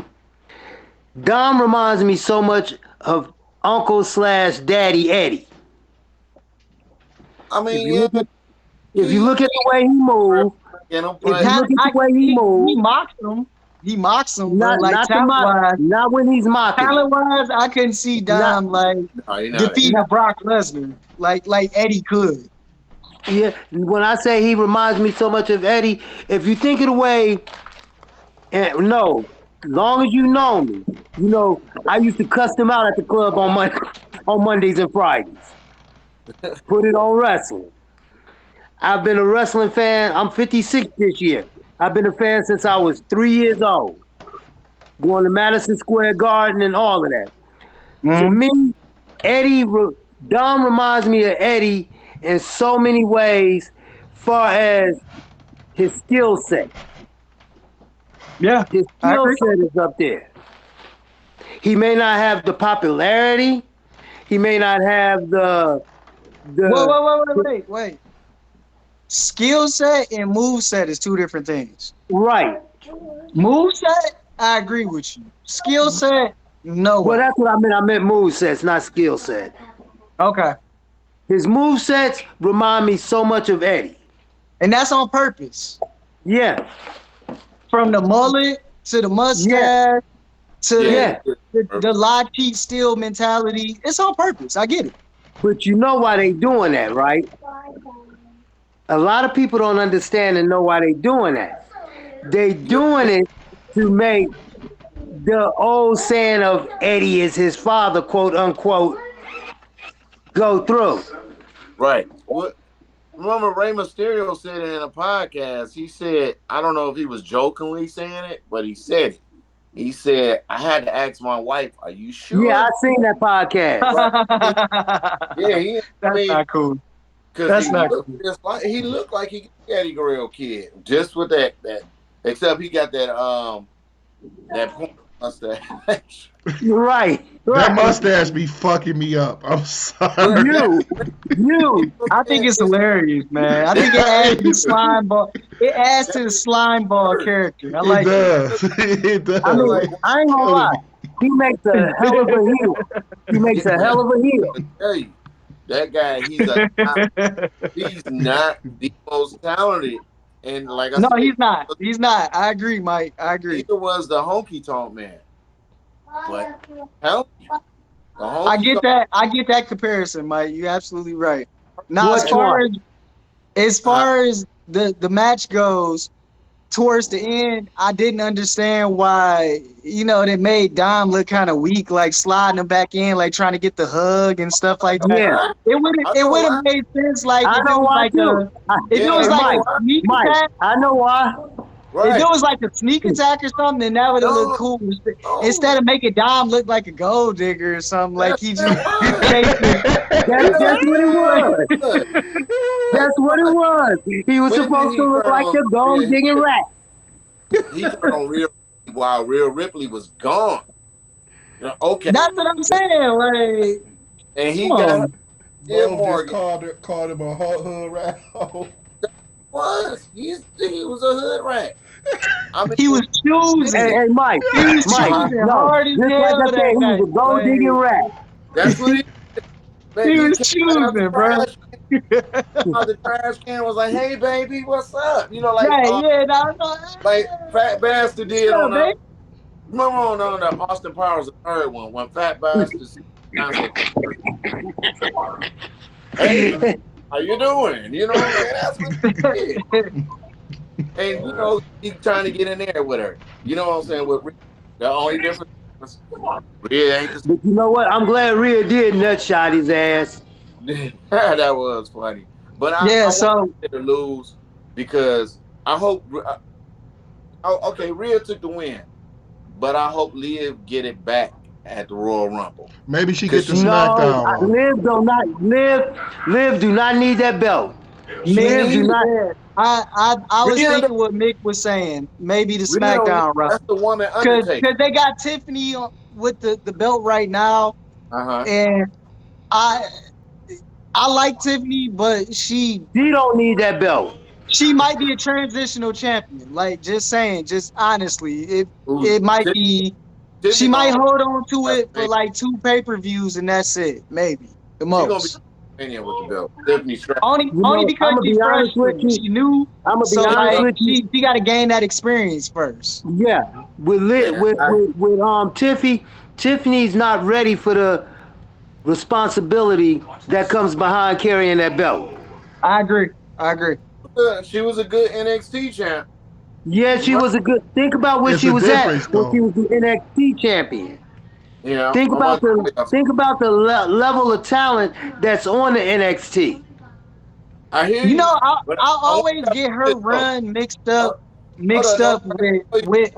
Dom reminds me so much of Uncle/Daddy Eddie. I mean, if you look at the way he moves, he mocks him. Not when he's mocking. Talent-wise, I couldn't see Dom defeating Brock Lesnar like Eddie could. Yeah, when I say he reminds me so much of Eddie, if you think of the way, as long as you know me, you know I used to cuss him out at the club on Mondays and Fridays. Put it on wrestling. I've been a wrestling fan. I'm 56 this year. I've been a fan since I was 3 years old. Going to Madison Square Garden and all of that. To me, Dom reminds me of Eddie in so many ways, far as his skill set. Yeah, his skill set is up there. He may not have the popularity. He may not have the. Wait. Skill set and move set is two different things. Right. Move set, I agree with you. Skill set, no. Well, that's what I meant. I meant move sets, not skill set. Okay. His move sets remind me so much of Eddie. And that's on purpose. Yeah. From the mullet to the mustache to the lie, cheat, steal mentality. It's on purpose. I get it. But you know why they doing that, right? A lot of people don't understand and know why they doing that. They doing it to make the old saying of Eddie is his father, quote unquote, go through. Right. Remember Rey Mysterio said it in a podcast. He said, I don't know if he was jokingly saying it, but he said it. He said, I had to ask my wife, are you sure? Yeah, I seen that podcast. That's not cool. That's not cool. He looked like he Eddie Guerrero kid. Just with that. Except he got that point mustache. Right. That mustache be fucking me up. I'm sorry. You. I think it's hilarious, man. I think it adds to the slime ball. It adds to the slime ball character. I like it. It does. I mean, I ain't gonna lie. He makes a hell of a heel. I tell you, that guy, he's not the most talented. And like I said, he's not. He's not. I agree, Mike. I agree. Neither was the Honky Tonk Man. But I get that comparison, Mike. You're absolutely right. Now, as far as the match goes, towards the end, I didn't understand why, they made Dom look kind of weak, like sliding him back in, like trying to get the hug and stuff like that. Yeah. It would have made sense, like if it was like a sneak attack. I know why. Right. If it was like a sneak attack or something, then that would have looked cool. Instead of making Dom look like a gold digger or something, like he just That's what it was. That's what it was. He was supposed to look like the gold digging rat. He turned on real while Rhea Ripley was gone. Okay, That's what I'm saying. Like, and come he got on. Liv Mo just Morgan. called him a hood rat. He was a hood rat. I He mean, was choosing. Hey, Mike, He was Mike, uh-huh, choosing no, hard as just like I hell said, that he was night. a gold digging Like, rat. that's what he man. he He was came out the choosing, bro. trash. Out the trash can was like, "Hey, baby, what's up?" Right, yeah, no, no, Like Fat Bastard what's did up, on baby? remember on the Austin Powers the third one when Fat Bastard said, "Hey, how you doing?" You know what I'm saying? That's what he did. And he trying to get in there with her. You know what I'm saying? With Rhea. The only difference is Rhea ain't the But you know what? I'm glad Rhea did nutshot his ass. that was funny. But Yeah, I want so her to lose because I hope. Okay, Rhea took the win, but I hope Liv get it back at the Royal Rumble Maybe she because get the she No, SmackDown one. Liv do not need that belt. she Mick, Liv do needs not. yeah, I was Rhea. thinking what Mick was saying. Maybe the Rhea don't need. SmackDown route, That's the woman cause Undertaker. they got Tiffany with the belt right now, Uh huh. and I I like Tiffany, but She don't need that belt. she might be a transitional champion. Like, just saying, just honestly, Who's it might be. She Tiffany might gonna hold on to have it for a like 2 pay-per-views and that's it, maybe the She gonna be most. Mania with the belt. Tiffany Stratton. Only I'm because gonna she's be fresh honest with with it. you. She new, I'm gonna be so honest like with you. she got to gain that experience first. Yeah, with Li- Yeah, with Tiffany's not ready for the responsibility that comes behind carrying that belt. I agree. I agree. she was a good NXT champ. Yeah, You she right. was a good. Think about where It's she a was at difference when she though. was the NXT champion. Think I'm about about to the tell y'all think something. about the level of talent that's on the NXT. I hear You know, you, I but I I want always y'all to get do her this though. run Hold, hold mixed on, no, up no, with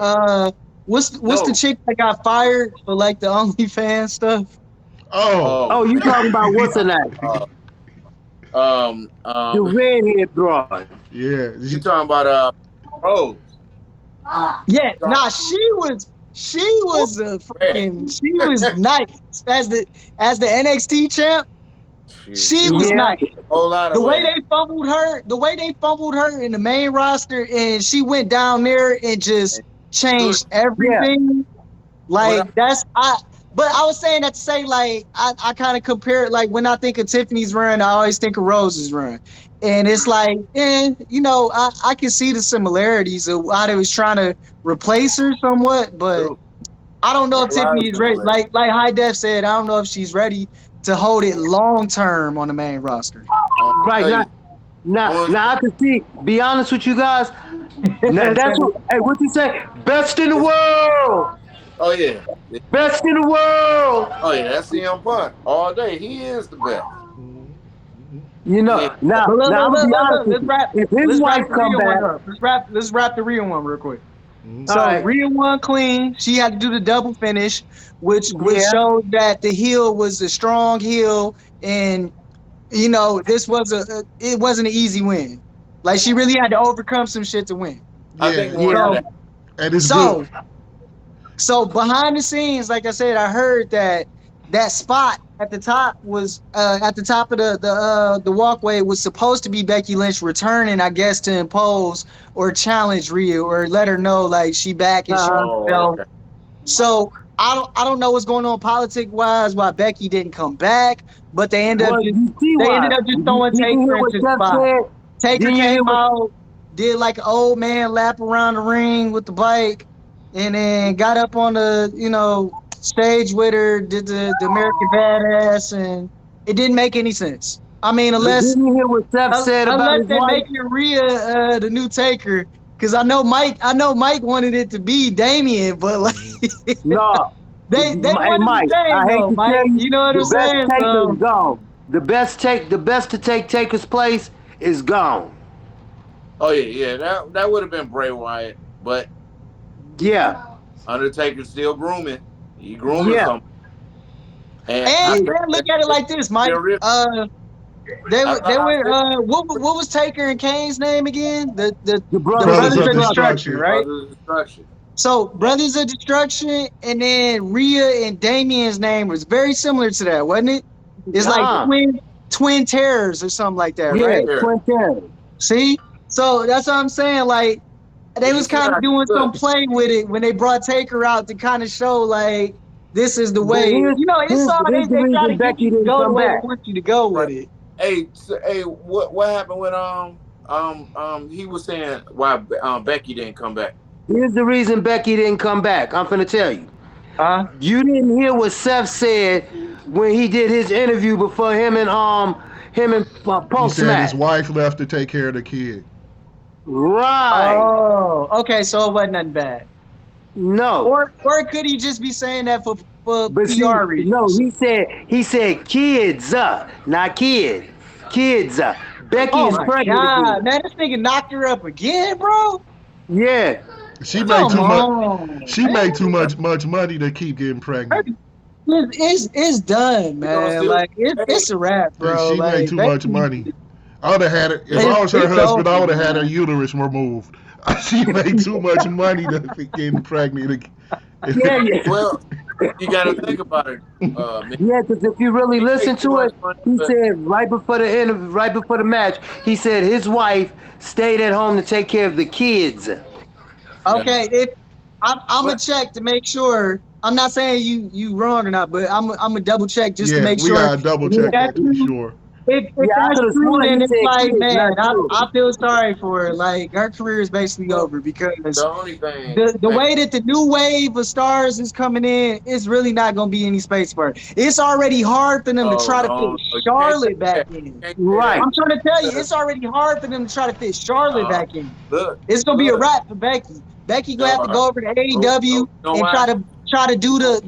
what's the no. chick that got fired for like the OnlyFans stuff? Oh, Oh Oh, you man. talking about what's her name? Uh, The redhead broad. yeah. you talking about Rose? Yeah, Talking nah, she was a red. freaking she was nice as the NXT champ. She It was was Yeah, nice. a whole lot of ways. The way they fumbled her in the main roster, and she went down there and just And good. changed yeah. everything. But Like that's I. But I was saying that to say like I kind of compare it like when I think of Tiffany's run, I always think of Rose's run, and it's like, I can see the similarities of how they was trying to replace her somewhat, but true. I don't A know if lot of Tiffany is ready. similarities. Like High Def said, I don't know if she's ready to hold it long term on the main roster. I'm gonna Right tell you. now, I'm gonna, now I can see. Be honest with you guys. Now that's what. Hey, what you say? Best in the world. oh yeah. Best in the world. Oh yeah, that's CM Punk all day. He is the best. You He is know. the best. Now, But look, now look, I'm gonna look, be look, honest look. with you. If his Let's wife wrap the come real one back, up. Let's wrap the real one real quick. all So right. Rhea won clean. She had to do the double finish, which Yeah. showed that the heel was a strong heel, and this it wasn't an easy win. Like she really had to overcome some shit to win. I think Yeah, more Yeah. than So that. and it's good. so so behind the scenes, like I said, I heard that spot at the top was at the top of the walkway was supposed to be Becky Lynch returning, I guess, to impose or challenge Rhea or let her know like she back and she Uh huh. wants to Oh, go. okay. So I don't know what's going on politic wise why Becky didn't come back, but Well, you see they ended why? up just Did throwing you Taker hear what into the Chef spot. said? Taker Didn't you hear came what? out, did like an old man lap around the ring with the bike, and then got up on the stage with her, did the American Badass, and it didn't make any sense. I mean, But didn't you hear what Chef said about unless his they wife? make Rhea the new Taker, because I know Mike wanted it to be Damien, but like No. they Hey, wanted the Mike. same I hate though, to tell Mike. you, You know what the I'm best saying? taker is So gone. The best to take Taker's place is gone. Oh yeah, yeah. That would have been Bray Wyatt, but Yeah. Undertaker's still grooming. He grooming Yeah. some, and I and Yeah. think look at it like this, Mike. I They thought were I what was Taker and Kane's name again? The The the brothers of Brothers Brothers of of destruction. Destruction, Destruction. right? Brothers of Destruction. So Brothers of Destruction, and then Rhea and Damien's name was very similar to that, wasn't it? It's like Uh-uh. twin terrors or something like that, Yeah, right? Here. Quintel. See, so that's what I'm saying. Like But they you was see kind how of doing some look. play with it when they brought Taker out to kind of show like this is the But way. You know, it's all here's the they try reason to get Becky you to didn't go the come way they back. want you to go with Right. it. Hey, what happened when he was saying why Becky didn't come back? Here's the reason Becky didn't come back. I'm finna tell you. Huh? You didn't hear what Seth said when he did his interview before him and He Punk said his Smash. wife left to take care of the kid. Right. Oh, okay. So it wasn't nothing bad. No. Or could he just be saying that for But see, PR no, reasons? he said kids, not kid. Kids. Becky Oh is my pregnant god, again. man, this nigga knocked her up again, bro. Yeah. She made Come too much. on, She made too man. much money to keep getting pregnant. It's done, We gonna man. still Like hey, it's a wrap, And bro. she made Like too much Becky, money. I would have had it if hey, I was her it's husband. I over, would have had her man. uterus removed. She made too much money to be getting pregnant. Yeah, yeah. well, you gotta think about it, man. Yeah, because if you really He listen make too to much it, money, he but said right before the interview, right before the match, he said his wife stayed at home to take care of the kids. yeah. Okay, if I'm gonna But check to make sure. I'm not saying you wrong or not, but I'm gonna double check just to Yeah, make we sure. gotta double If check Yeah, that's that to be true, sure. if yeah, I that's could have true, sworn then he it's said like, kids, man, not I children. feel sorry for her. Like her career is basically well, over because the only thing, the man. way that the new wave of stars is coming in, it's really not gonna be any space for her. It's already hard for them to Oh try to fit no, you can't say Charlotte back that. in. You can't say that Right. I'm trying to tell you, because it's already hard for them to try to fit Charlotte uh, back in. look, It's gonna be a look, wrap for Becky. Becky gonna have to no, go over to no, no. AEW You know and why? try to do No,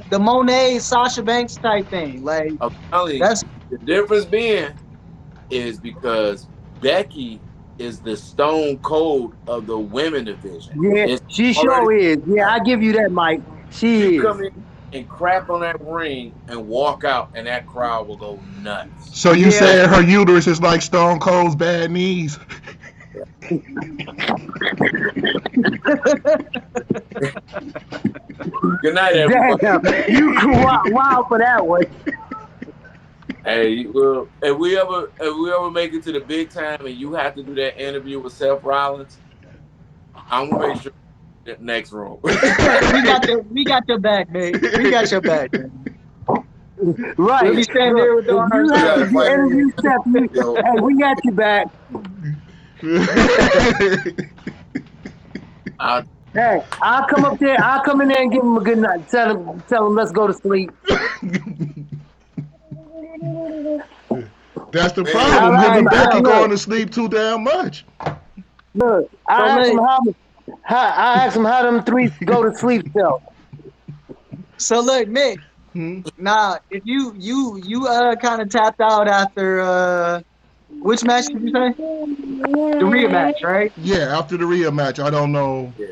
the Monet Sasha Banks type thing. Like I'm telling you, that's the difference being is because Becky is the stone cold of the women division. Yeah, It's she already sure is. Yeah, I out. give you that, Mike. She She is. come in and crap on that ring and walk out, and that crowd will go nuts. So you Yeah. That's saying her uterus is like Stone Cold's bad knees? good night, everybody. Damn, you wow for that one. Hey, well, if we ever make it to the big time and you have to do that interview with Seth Rollins, I'm gonna make sure that next room. we got your back, mate. We got your back, man. We'll be Right. standing Look, there with the if arms You gotta if you fight, crossed. interview Steph, yo. hey, we got you back. I, Hey, I'll come up there. I'll come in there and give him a good night. Tell him let's go to sleep. That's the man, I'll problem. Him ask him. and Becky going Look, to sleep too damn much. look. So I ask him look, how them three go to sleep still. Mick. Hmm? Now, if you kind of tapped out after which match did you say? The Rhea match, right? Yeah, after the Rhea match, I don't know. yeah.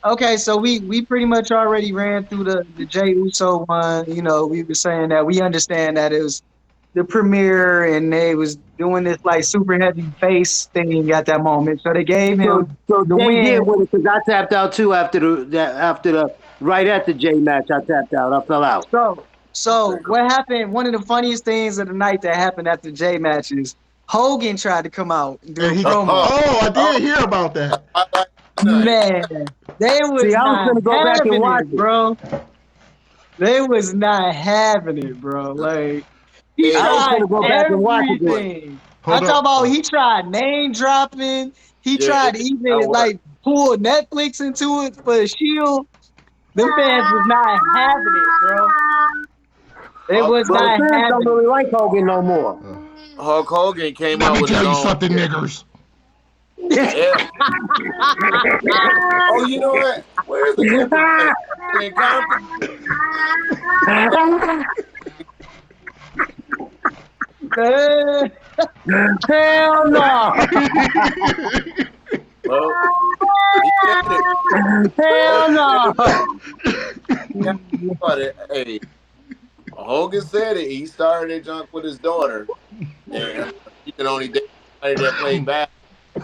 Okay. So we pretty much already ran through the Jey Uso one. You know, we were saying that we understand that it was the premiere and they was doing this like super heavy face thing at that moment. So they gave him So the Jay did win. win it because I tapped out too after the right at the J match. I tapped out. I fell out. So what happened? One of the funniest things of the night that happened after the Jey matches, Hogan tried to come out and do And a he, promo. oh, I Oh, did hear about that. I like tonight. Man, they See, was I was not gonna go back and having watch it, it. bro. They was not having it, bro. Like he Hey, I was tried gonna go back and watch it. what? everything. I Hold talk up. about he tried name dropping. He Yeah, it tried to did not even work. like pull Netflix into it for a shield. Them fans was not having it, bro. They was But the Look, not fans don't having it. really like Hogan no more. Hulk Hogan came Let out me with his tell you own something, shit. niggers. Yeah. Oh, you know what? Where's the Clippers at? In Compton? Hell no! Well, he said it. Hell Hogan said no! it. But hey, Hogan said it. He started that junk with his daughter, and you can only date somebody that played basketball.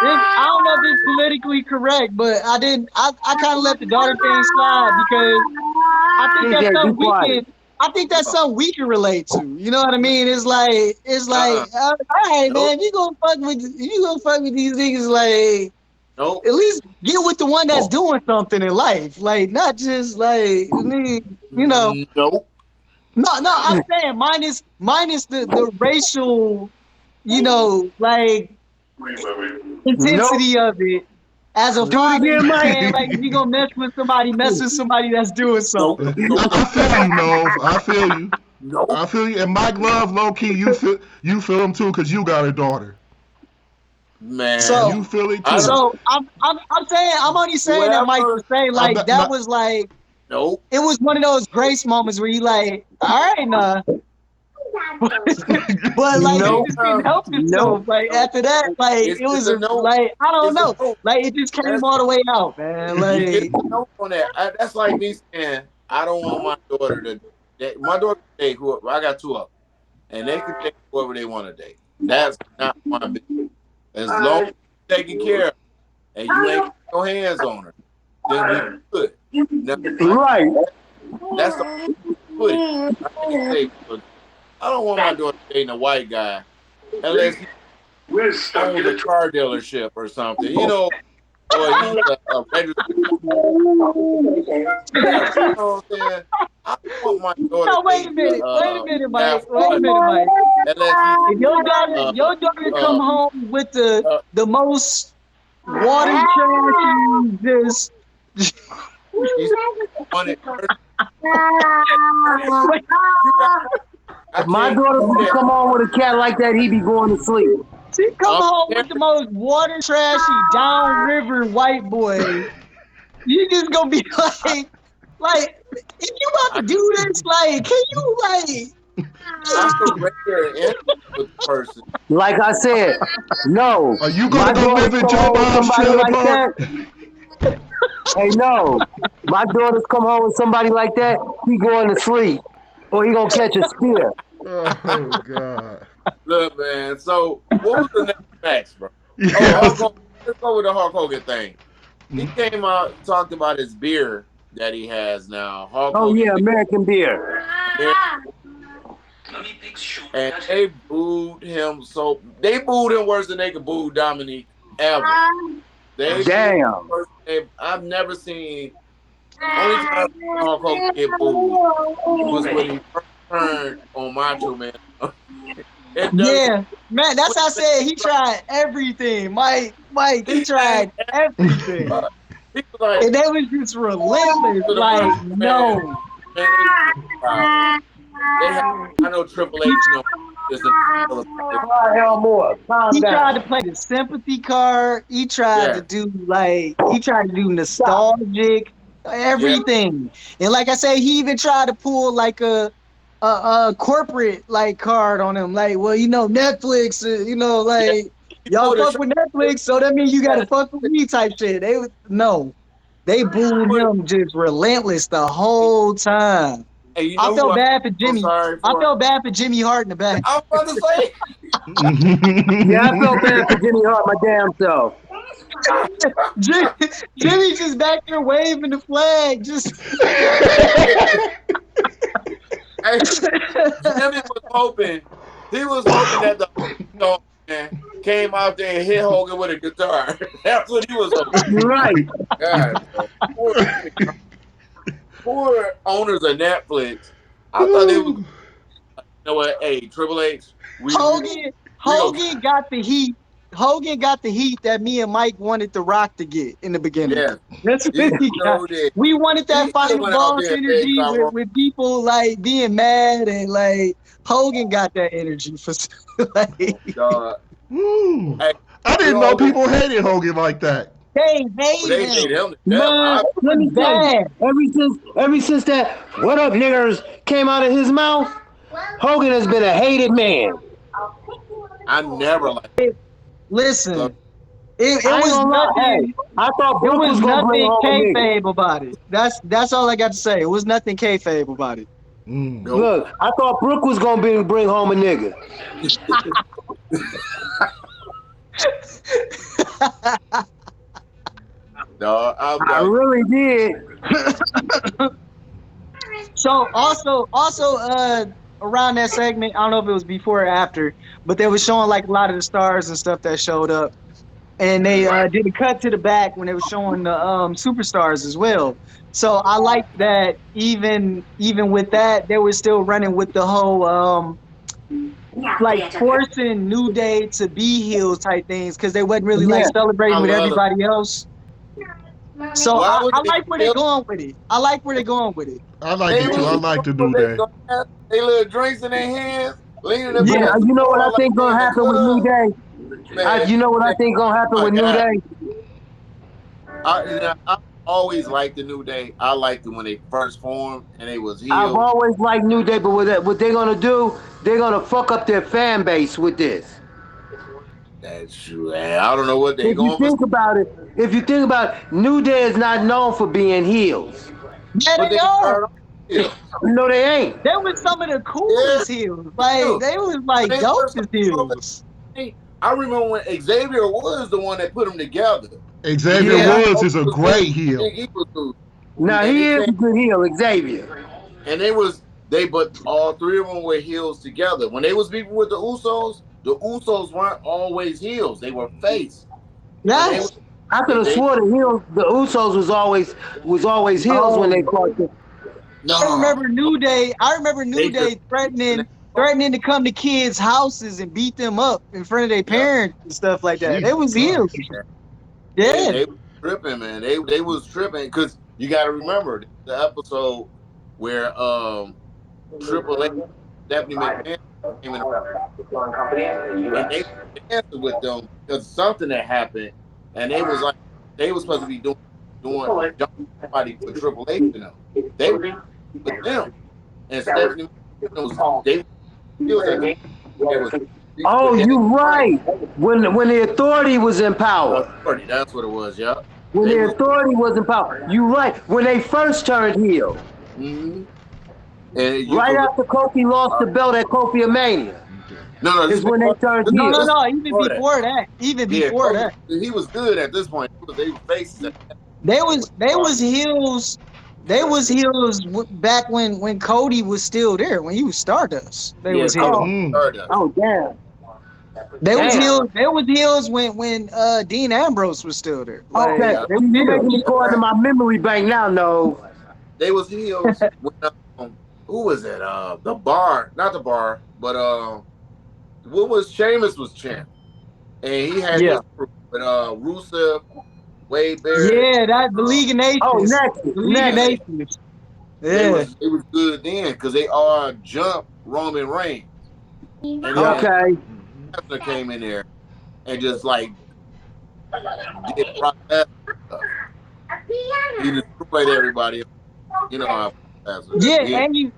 Listen, I don't know if it's politically correct, but I didn't. I kind of let the daughter thing slide because I think that's DJ, be something we quiet. can. I think that's something we can relate to. You know what I mean? It's like, all right, Nope. man. You gonna fuck with these niggas? Like, Nope. at least get with the one that's doing something in life. Like, not just like, I mean, you know. Nope. No. I'm saying minus the racial, you know, like Nope. intensity of it. As a Do it father, again, you Mike. saying like if you gonna mess with somebody that's doing Nope. something. Nope. I feel you, Nov. I feel you. Nope. I feel you. And Mike Love, low key, you feel him too, cause you got a daughter. Man. So You feel it I too. don't. so I'm saying I'm only saying that Mike to Whoever. say I'm like not, that not was like Nope. it was one of those grace moments where you like, all right, nah. But like he Nope. just couldn't help Nope. himself. Like Nope. after that, like It's it was a no. like I don't It's a know. no. Like it just came That's all the way out, man. you get Like a no on that. That's like me saying I don't want my daughter to. My daughter can date whoever. I got two of them, and they can date whoever they want to date. That's not my business. As long as you're taking care of her and you ain't got your hands on her, then we good. Now, Right. that's the put it. I can say, look, I don't want my daughter dating a white guy unless he owns a car dealership or something, or he's a registered. Whatever. You know what I'm saying? I don't want my daughter no, wait a dating minute, half Mike, wait a minute, Mike. unless he If uh your daughter come uh, home with uh the most water trashy, just she's on it. You got. I If my can't daughter do would that. come home with a cat like that, he be going to sleep. she come I'm home with parent. the most water trashy downriver white boy. You just gonna be like, if you about I to do this, like, can you I can rate her in with the person. Like I said, no. Are you My gonna go daughters live in come Joe home with Bob's somebody trailer like park? that. Hey, no. My daughters come home with somebody like that, he going to sleep. Or he gonna catch a spear. Oh God. Look, man. So what was the next match, bro? Oh, Hulk Yes. Hogan. Let's go with the Hulk Hogan thing. He came out, talked about his beer that he has now, Hulk Oh Hogan yeah, American beer. beer, and they booed him. So they booed him worse than they could boo Dominique ever. They booed him Damn. worse than I've never seen. Only time I've seen Hulk Hogan get booed was when he first turned on Macho Man. And yeah, man, that's how I said he tried everything. Mike, he he named tried everything. he was like, And they was just relentless. to the Like, Macho Man, no. man, they was proud. They had, I know Triple H, is in the middle of it. Oh, hell more. Calm He tried to down. play the sympathy card. He tried to Yeah, do Stop. nostalgic, yeah, everything. And like I said, he even tried to pull like a corporate like card on him. Like, well, Netflix, yeah. like He y'all pulled a fuck shot. with Netflix, so that means you gotta fuck with me type shit. They booed him just relentless the whole time. And you I know who felt I bad for feel Jimmy. sorry I for? felt bad for Jimmy Hart in the back. I was about to say. Yeah, I felt bad for Jimmy Hart, my damn self. Jimmy, Jimmy just back there waving the flag. Just Hey, Jimmy was hoping. He was hoping that the man came out there and hit Hogan with a guitar. That's what he was hoping. Right. God, poor owners of Netflix. I thought they would. You know what? Hey, Triple H, Hogan, we go. Hogan got the heat. Hogan got the heat that me and Mike wanted The Rock to get in the beginning. Yes, That's what he he got. sure did. We wanted He that should have final went out boss there and said, energy "Y'all with people like being mad and like Hogan got that energy for like wrong." Woo. Hey, I we didn't know all go. people hated Hogan like that. they hate They hate him. him to death. Man, It let was me tell you, bad. ever since that "What up, niggers" came out of his mouth, Hogan has been a hated man. I never liked him. Listen, it I ain't was gonna lie. Hey, nothing. I thought It Brooke was was gonna bring nothing home a nigga. kayfabe about it. That's all I got to say. It was nothing kayfabe about it. Mm. Nope. Look, I thought Brooke was gonna bring home a nigga. No, I'm I like, really did. So also around that segment, I don't know if it was before or after, but they were showing like a lot of the stars and stuff that showed up. And they did a cut to the back when they were showing the superstars as well. So I like that even with that, they were still running with the whole like forcing New Day to be heels type things because they wasn't really like Yeah. I celebrating with love it. everybody else. So Why I, would I they like where they're kill? going with it. I like where they're going with it. I like They it too. I was like the what New they Day. gonna have they little drinks in their hands, leaning Yeah, across Yeah. the you know what I bar like think they gonna in the happen with New club. Day? Man, You know what I think gonna happen my with New God. Day? I always liked the New Day. I liked it when they first formed and they was I've healed. always liked New Day, but what they're gonna do? They're gonna fuck up their fan base with this. That's true. And I don't know what they If you going for, think about it, New Day is not known for being heels. Yeah, but they they are. started off heels. No, they ain't. They were some of the Yeah, coolest heels. Like heels. they was When like they first dopest started off, heels. I remember when Xavier was the one that put them together. Xavier Then Yeah. Woods Hogan is a was good. great I heel. think he was good. Now And he they is came a good heel, Xavier. and but all three of them were heels together. When they was beefing with the Usos weren't always heels. They were face. When they Yes. I could have they swore the Usos was always heels when they Oh, fought. no, I remember New they just Day threatening to come to kids' houses and beat them up in front of their yeah, parents and stuff like that. They Jesus was heels. Christ. Yeah. they was tripping, man. They was tripping because you got to remember the episode where Triple H Stephanie McMahon came in and they were dancing with them because something had happened, and they was like they was supposed to be doing jumping somebody for Triple H and them. They were with them, and Stephanie McMahon was they was at the it was Oh, and you it was right right. When the authority was in power. authority. That's what it was. Yeah, When they the was. authority was in power. You right. When they first turned heel. Mm-hmm. And you Right correct. after Kofi lost the belt at Kofi Mania No, is when they turned No, no, heel. this no. Even before that. before that. Even Yeah, before Kobe, that. he was good at this point. They were faces at They was heels. They was heels back when Cody was still there, when he was Stardust. They yeah, was Cody heels. Mm. Stardust. Oh damn. They was Damn. heels. They was heels when Dean Ambrose was still there. Okay. Like Yeah, they See, was you making me heels. go into my memory bank now, no. they was heels when who was it? The bar, not the bar, but what was Sheamus was champ, and he had Yeah. his crew with Rusev, Wade Barrett. Yeah, that the League of Oh, Nations. Nexus, The League of Yeah, Nexus. Nations. Yeah. they was good then because they all jumped Roman Reigns, and then Okay. Lesnar came in there and just like did Brock Lesnar stuff. He destroyed everybody. You know how Lesnar Yeah, is. and you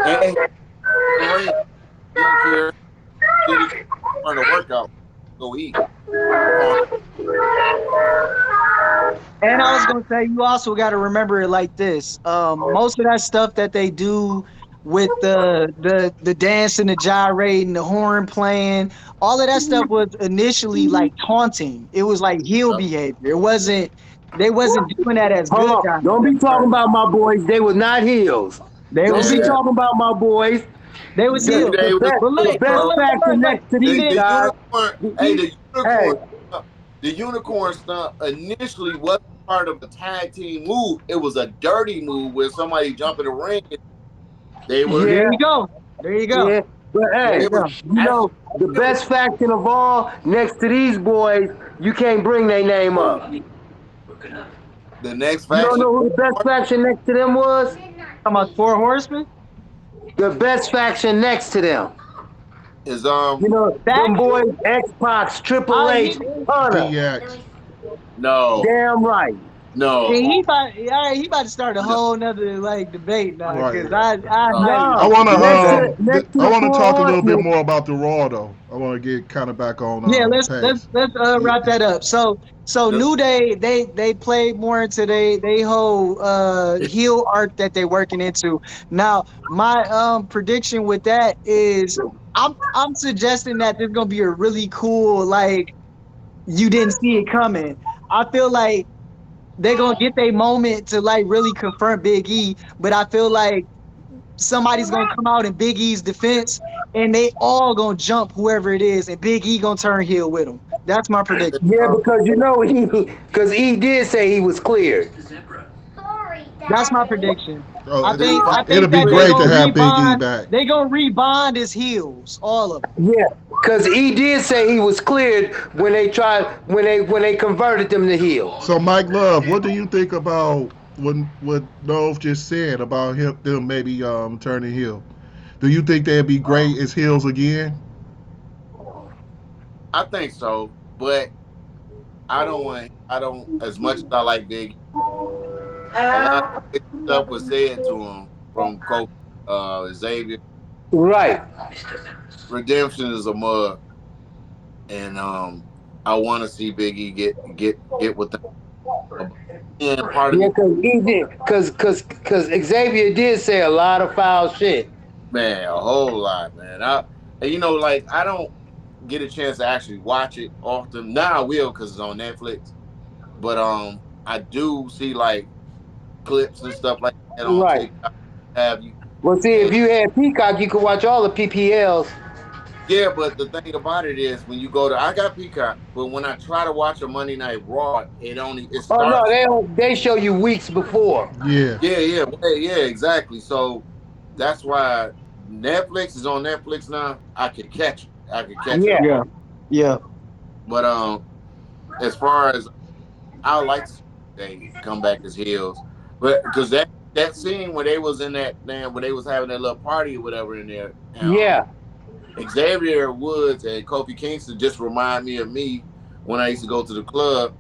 And Reigns didn't care. Did it on a workout. Go eat. and I was gonna say you also gotta remember it like this. Most of that stuff that they do with the dance and the gyrating, the horn playing, all of that stuff was initially like taunting. It was like heel Yep. behavior. It wasn't they wasn't doing that as Hold good on. guys Don't at be talking first. about my boys. They were not heels. They Don't was be Yeah. heels. talking about my boys. They was New heels. Day was But The heels, look, but best bro. look, but faction look, look. next to these The guys. unicorn, hey, Hey, the unicorn stomp initially wasn't part of a tag team move. It was a dirty move where somebody jumped in the ring. They were There yeah, you go. There you go. yeah. But There hey, you it was go. actually the best faction of all, next to these boys, you can't bring their name up. You the next don't faction know who the best faction next to them was? Talking about Four Horsemen? The best faction next to them. is You know, them Faction? boys, X-Pac, Triple I H, he Hunter. DX. no. Damn right. No, And he about to start a no. whole nother like debate now, Right. cause I Oh, highly I No, want to next to I the want to talk a full little bit horseman. more about the Raw though. I want to get kind of back on yeah. pace. Let's Yeah. wrap that up. So the, New Day they played more into they whole heel arc that they working into. Now my prediction with that is I'm suggesting that there's gonna be a really cool like you didn't see it coming. I feel like they're gonna get their moment to like really confront Big E, but I feel like somebody's gonna come out in Big E's defense, and they all gonna jump whoever it is, and Big E gonna turn heel with him. That's my prediction. Yeah, uh, because you know because he did say he was cleared. That's my prediction. Oh, Why I it'll think be that they clear? great to gonna have Big E rebond. back. They gonna rebond as heels, all of them. Yeah, because he did say he was cleared when they tried when they converted them to heels. So, Mike Love, what do you think about what Nov just said about them maybe turning heel? Do you think they'd be great as heels again? I think so, but I don't want. I don't as much as I like Big. A lot of crazy stuff was said to him from Coach Xavier. Right. Redemption is a mug, and I want to see Big E get with them. And part of Yeah, me, because he did, because Xavier did say a lot of foul shit. man, a whole lot, man. And like I don't get a chance to actually watch it often. Now I will because it's on Netflix. But I do see like clips and stuff like that on Right. TikTok, have you? Well, see, And if you had Peacock, you could watch all the PPLs. yeah, but the thing about it is when you go to I got Peacock, but when I try to watch a Monday Night Raw, it Oh no, starts. they show you weeks before. Yeah. Yeah, exactly. So that's why Netflix is on Netflix now. I could catch it. I could catch it Yeah, all. Yeah, yeah, But as far as I would like to see they come back as heels, but because that scene where they was in that damn where they was having that little party or whatever in there, yeah, Xavier Woods and Kofi Kingston just remind me of me when I used to go to the club.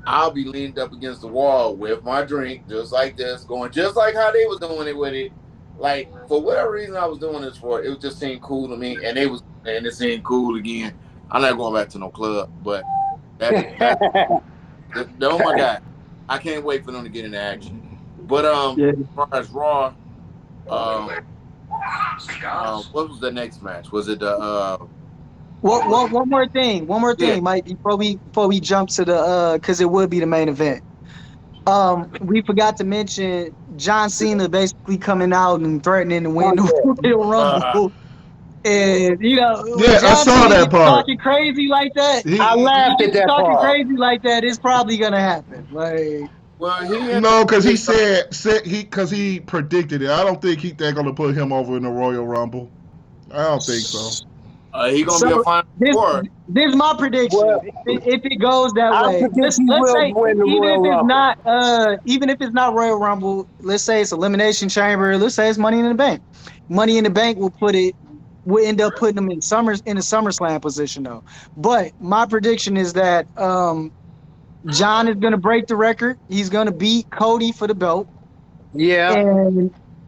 I'll be leaned up against the wall with my drink, just like this, going just like how they was doing it with it. Like for whatever reason I was doing this for, it just seemed cool to me, and it seemed cool again. I'm not going back to no club, but that oh my god, I can't wait for them to get into action. But yeah. as far as Raw, um, what was the next match? Was it the One more yeah? thing, Mike, before we jump to the because it would be the main event. We forgot to mention John Cena basically coming out and threatening to win oh the yeah. Royal Uh, Rumble. And when Yeah, I John saw Cena that gets part. talking crazy like that, He I when he laughed at gets that talking part. crazy like that, it's probably gonna happen. Like, well, he ended up no, because he getting said he predicted it. I don't think they're gonna put him over in the Royal Rumble. I don't think so. he gonna so be a final this four. this is my prediction. Well, If it goes that I way, predict he let's will say win the even if Royal it's Rumble. not Royal Rumble, let's say it's Elimination Chamber. Let's say it's Money in the Bank. Money in the Bank will end up putting them in a SummerSlam position though. But my prediction is that John is gonna break the record. He's gonna beat Cody for the belt, Yeah,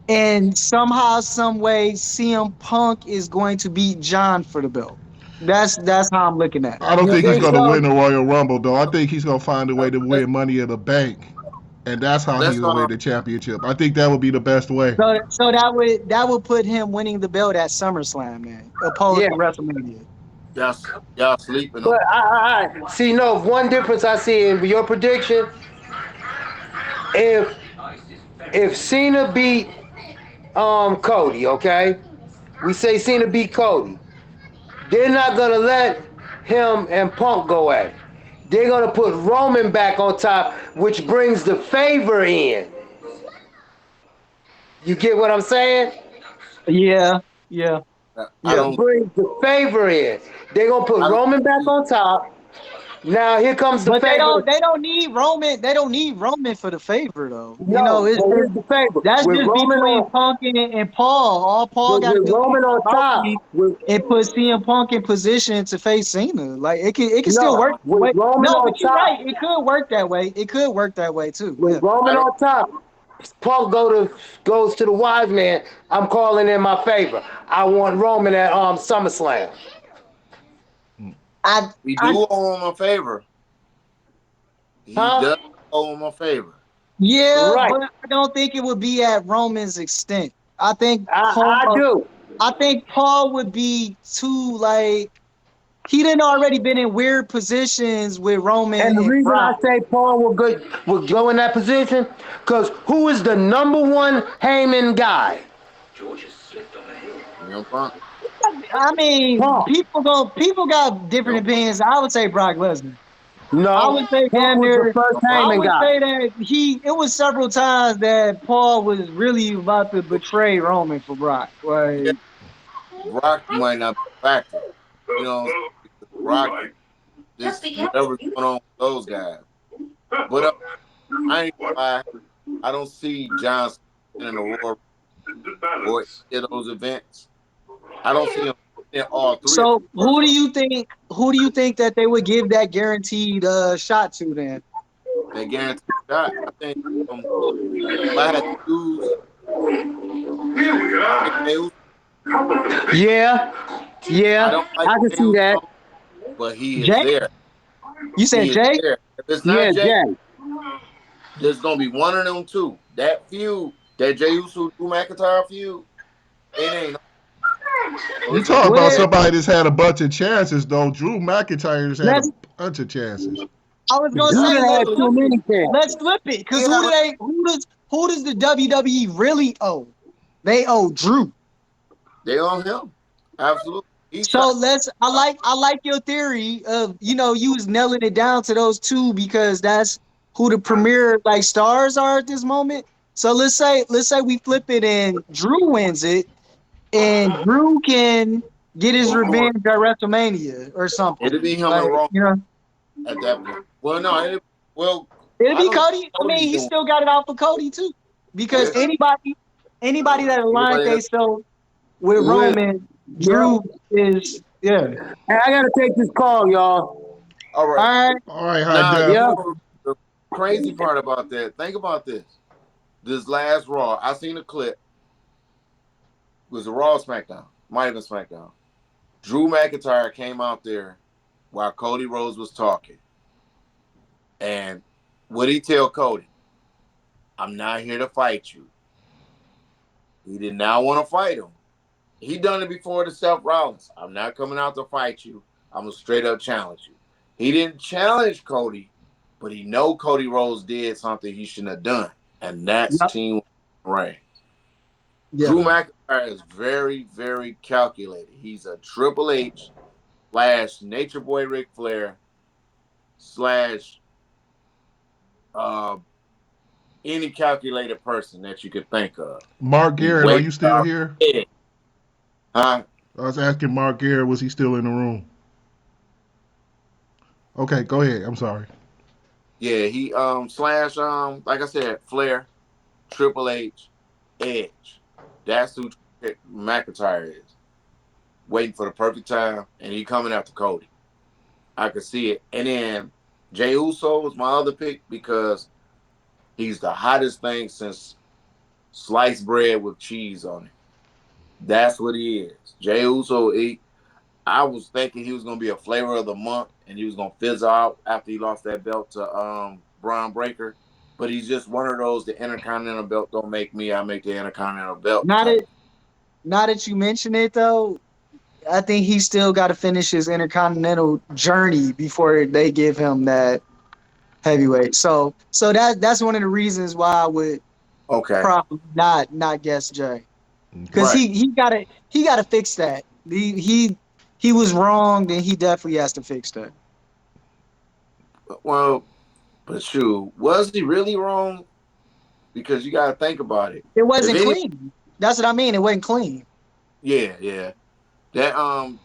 and somehow, some way, CM Punk is going to beat John for the belt. That's how I'm looking at it. I don't you think he's think gonna so? win the Royal Rumble though. I think he's gonna find a way to Let's win Money in the Bank, and that's how let's he'll win the championship. I think that would be the best way. So that would put him winning the belt at SummerSlam, man, opposed Yeah, to WrestleMania. y'all y'all sleeping on. but I see. No, one difference I see in your prediction. If Cena beat Cody, okay, we say Cena beat Cody. They're not gonna let him and Punk go at it. They're gonna put Roman back on top, which brings the favor in. You get what I'm saying? Yeah, yeah, I yeah. It don't brings the favor in. They're gonna put I don't Roman back see on top. Now here comes the But favor. they don't need Roman. They don't need Roman for the favor though. You know, No, but here's the favor. that's With just Roman between on, Punk and Paul. All Paul but got to with do is Roman on mouthpiece top, with and put CM Punk in position to face Cena. Like it can still work no, that with way. Roman No, but on you're right. top, It could work that way. It could work that way too. with Yeah. Roman I don't. on top, Punk goes to the wise man. I'm calling in my favor. I want Roman at SummerSlam. I We I do owe him a favor. He Huh? does owe him a favor. yeah, Right. but I don't think it would be at Roman's extent. I think I Paul. do. I think Paul would be too like he didn't already been in weird positions with Roman And the and reason I Brock. say Paul will go in that position, because who is the number one Heyman guy? You know, Punk. I mean, Punk. people got You different know, Punk. opinions. I would say Brock Lesnar. I No, would say Punk damn was the near. first You know, Punk. I Heyman would guy. say that it was several times that Paul was really about to betray Roman for Brock. Yeah, Like Brock might not be a factor. You know, what I'm saying? Because Brock is just whatever's going on with those guys. But I ain't gonna lie. I don't see John Cena in the Royal or any of those events. I don't see him in all three of them. so, First off, who do you think that they would give that guaranteed shot to then? they guarantee a shot. I think if I had to choose, I pick Jey Uso. Yeah, I yeah, don't like I can Jey see that. Uso, but he is Jay? there. You said He is Jay? there. If it's Yeah, not Jay, Jay. there's gonna be one of them two. That feud, that Jey Uso Drew McIntyre feud, it ain't. So You it's gonna talk be about Well, Jey. somebody that's had a bunch of chances, though. Drew McIntyre's had a let's. bunch of chances. I was gonna Yeah, Drew say done let's had too flip it. many Let's chances. flip it. Cause yeah, who does the WWE really owe? They owe Drew. they on him. Absolutely. He's So trying. I like your theory of you was nailing it down to those two because that's who the premier like stars are at this moment. So let's say we flip it and Drew wins it and Drew can get his Or revenge at WrestleMania or it'll something. be him and Like, Roman you know, at that point. Well, no, well, it'll I be don't think Cody. I Cody's mean, he doing. still got it out for Cody too. Because Yeah, anybody that aligned anybody else? themselves with With Roman, Yep. Drew is yeah. Hey, I gotta take this call, y'all. All right. All right. All right, High Now, Def. you Yep. know the crazy part about that. Think about this. This last Raw, I seen a clip. It was a Raw or SmackDown. Might have been SmackDown. Drew McIntyre came out there while Cody Rhodes was talking, and what he tell Cody? I'm not here to fight you. He did not want to fight him. He done it before to Seth Rollins. I'm not coming out to fight you. I'm gonna straight up challenge you. He didn't challenge Cody, but he know Cody Rhodes did something he shouldn't have done, and that's Yep. Team Reign. Yeah. Drew McIntyre is very, very calculated. He's a Triple H slash Nature Boy Ric Flair slash uh, any calculated person that you could think of. Mark He Garrett, are weighs you still out here? head. Huh? I was asking Mark Garrett, was he still in the room? Okay, go ahead. I'm sorry. Yeah, he slash like I said, Flair, Triple H, Edge. That's who McIntyre is. Waiting for the perfect time, and he coming after Cody. I could see it. And then Jey Uso was my other pick because he's the hottest thing since sliced bread with cheese on it. That's what he is. Jey Uso, I was thinking he was gonna be a flavor of the month and he was gonna fizzle out after he lost that belt to Braun Breaker. But he's just one of those the Intercontinental belt don't make me, I make the Intercontinental belt Now type. that now that you mention it though, I think he still got to finish his intercontinental journey before they give him that heavyweight. So that's one of the reasons why I would Okay. probably not guess Jay because Right. he gotta fix that. He was wrong, then he definitely has to fix that. Well, but shoot, was he really wrong? Because you gotta think about it. It If wasn't any clean. That's what I mean. It wasn't clean. yeah, yeah. That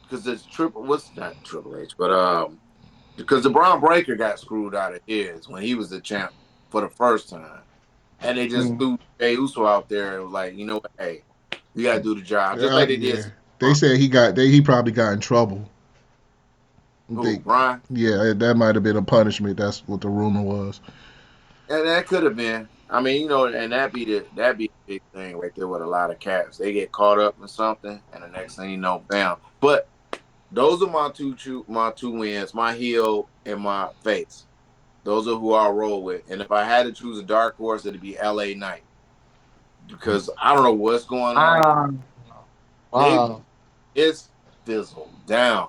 because it's triple what's not Triple H, but because the Braun Breaker got screwed out of his when he was the champ for the first time, and they just Mm. threw Jey Uso out there and was like, you know what, hey, you got to do the job, just like they did. Yeah. They said he probably got in trouble. Who, Brian? Yeah, that might have been a punishment. That's what the rumor was. And that could have been. I mean, and that be the big thing right there with a lot of cats. They get caught up in something, and the next thing you know, bam. But those are my two wins, my heel and my face. Those are who I roll with. And if I had to choose a dark horse, it'd be LA Knight. Because I don't know what's going on. Um, They wow. it's fizzled down.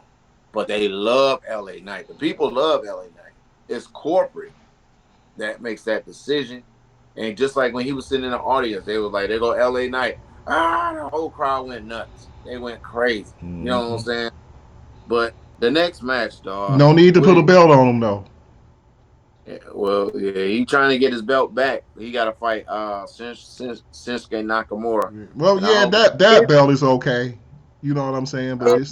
But they love LA Knight. The people love LA Knight. It's corporate that makes that decision. And just like when he was sitting in the audience, they was like, "They go LA Knight." The whole crowd went nuts. They went crazy. You know what I'm saying? But the next match, dog. No need to put a belt on him though. Yeah, he trying to get his belt back. He got to fight Shinsuke Nakamura. Well, And I yeah, hope that belt is okay. You know what I'm saying? But it's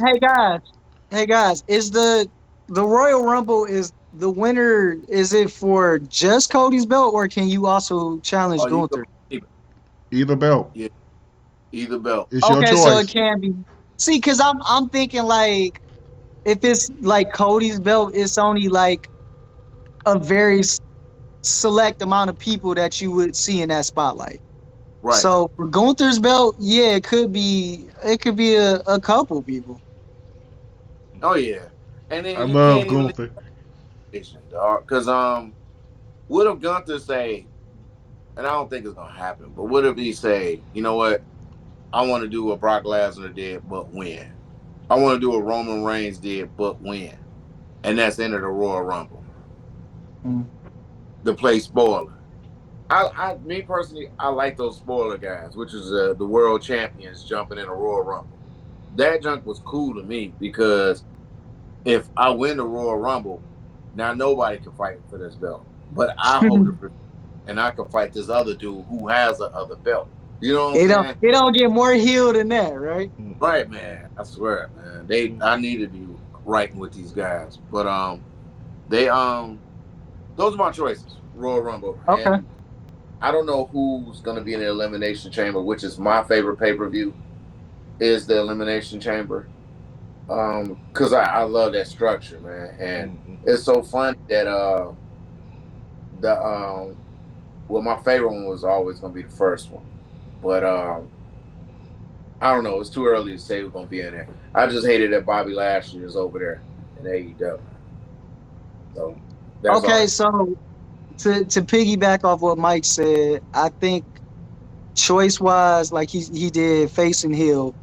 Hey guys, is the Royal Rumble, is the winner? Is it for just Cody's belt, or can you also challenge you Gunther? can either belt. yeah, either belt. It's your Okay, so it choice. can be. See, because I'm thinking like if it's like Cody's belt, it's only like a very select amount of people that you would see in that spotlight. Right. So for Gunther's belt, yeah, it could be a couple people. Oh yeah. And I then you love can't even leave Gunther. it, dog. Because what if Gunther say, and I don't think it's gonna happen, but what if he say, you know what? I want to do what Brock Lesnar did, but win. I want to do what Roman Reigns did, but win. And that's enter the Royal Rumble. Mm. The play spoiler. Me personally, I like those spoiler guys, which is the world champions jumping in a Royal Rumble. That junk was cool to me because if I win the Royal Rumble, now nobody can fight for this belt, but I hold it, and I can fight this other dude who has a other belt. You know what I'm saying? It don't get more healed than that, right? Right, man. I swear, man. I need to be writing with these guys, but they those are my choices. Royal Rumble, Okay. and I don't know who's gonna be in the Elimination Chamber, which is my favorite pay-per-view. Is the Elimination Chamber? Because I love that structure, man, and it's so funny that well, my favorite one was always gonna be the first one, but I don't know. It's too early to say who's gonna be in there. I just hated that Bobby Lashley is over there in AEW. So that's Okay, all. so to piggyback off what Mike said, I think choice wise, like he did face and heel.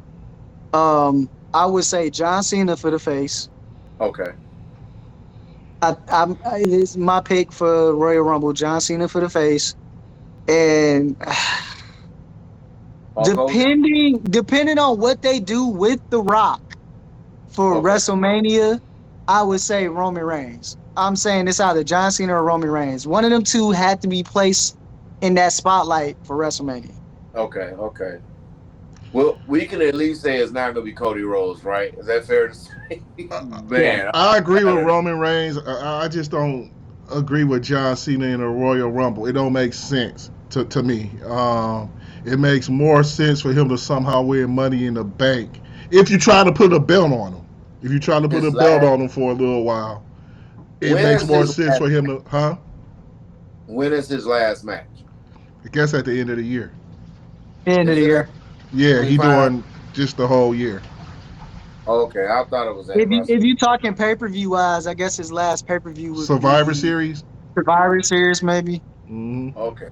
I would say John Cena for the face. Okay. It's my pick for Royal Rumble. John Cena for the face, and Hulk Hogan? depending on what they do with The Rock for Okay. WrestleMania, I would say Roman Reigns. I'm saying it's either John Cena or Roman Reigns. One of them two had to be placed in that spotlight for WrestleMania. Okay. Well, we can at least say it's not gonna be Cody Rhodes, right? Is that fair to say? Yeah. Man, I agree with Roman Reigns. I just don't agree with John Cena in a Royal Rumble. It don't make sense to me. It makes more sense for him to somehow win Money in the Bank if you try to put a belt on him. If you try to put a his belt last. on him for a little while, it When makes is more his sense last? for him to, huh? When is his last match? I guess at the end of the year. End of Is the it year. at Yeah, he 25? doing just the whole year. Okay, I thought it was at If WrestleMania. you talking pay-per-view wise, I guess his last pay-per-view would Survivor be Series. Survivor Series, maybe. Mm-hmm. Okay,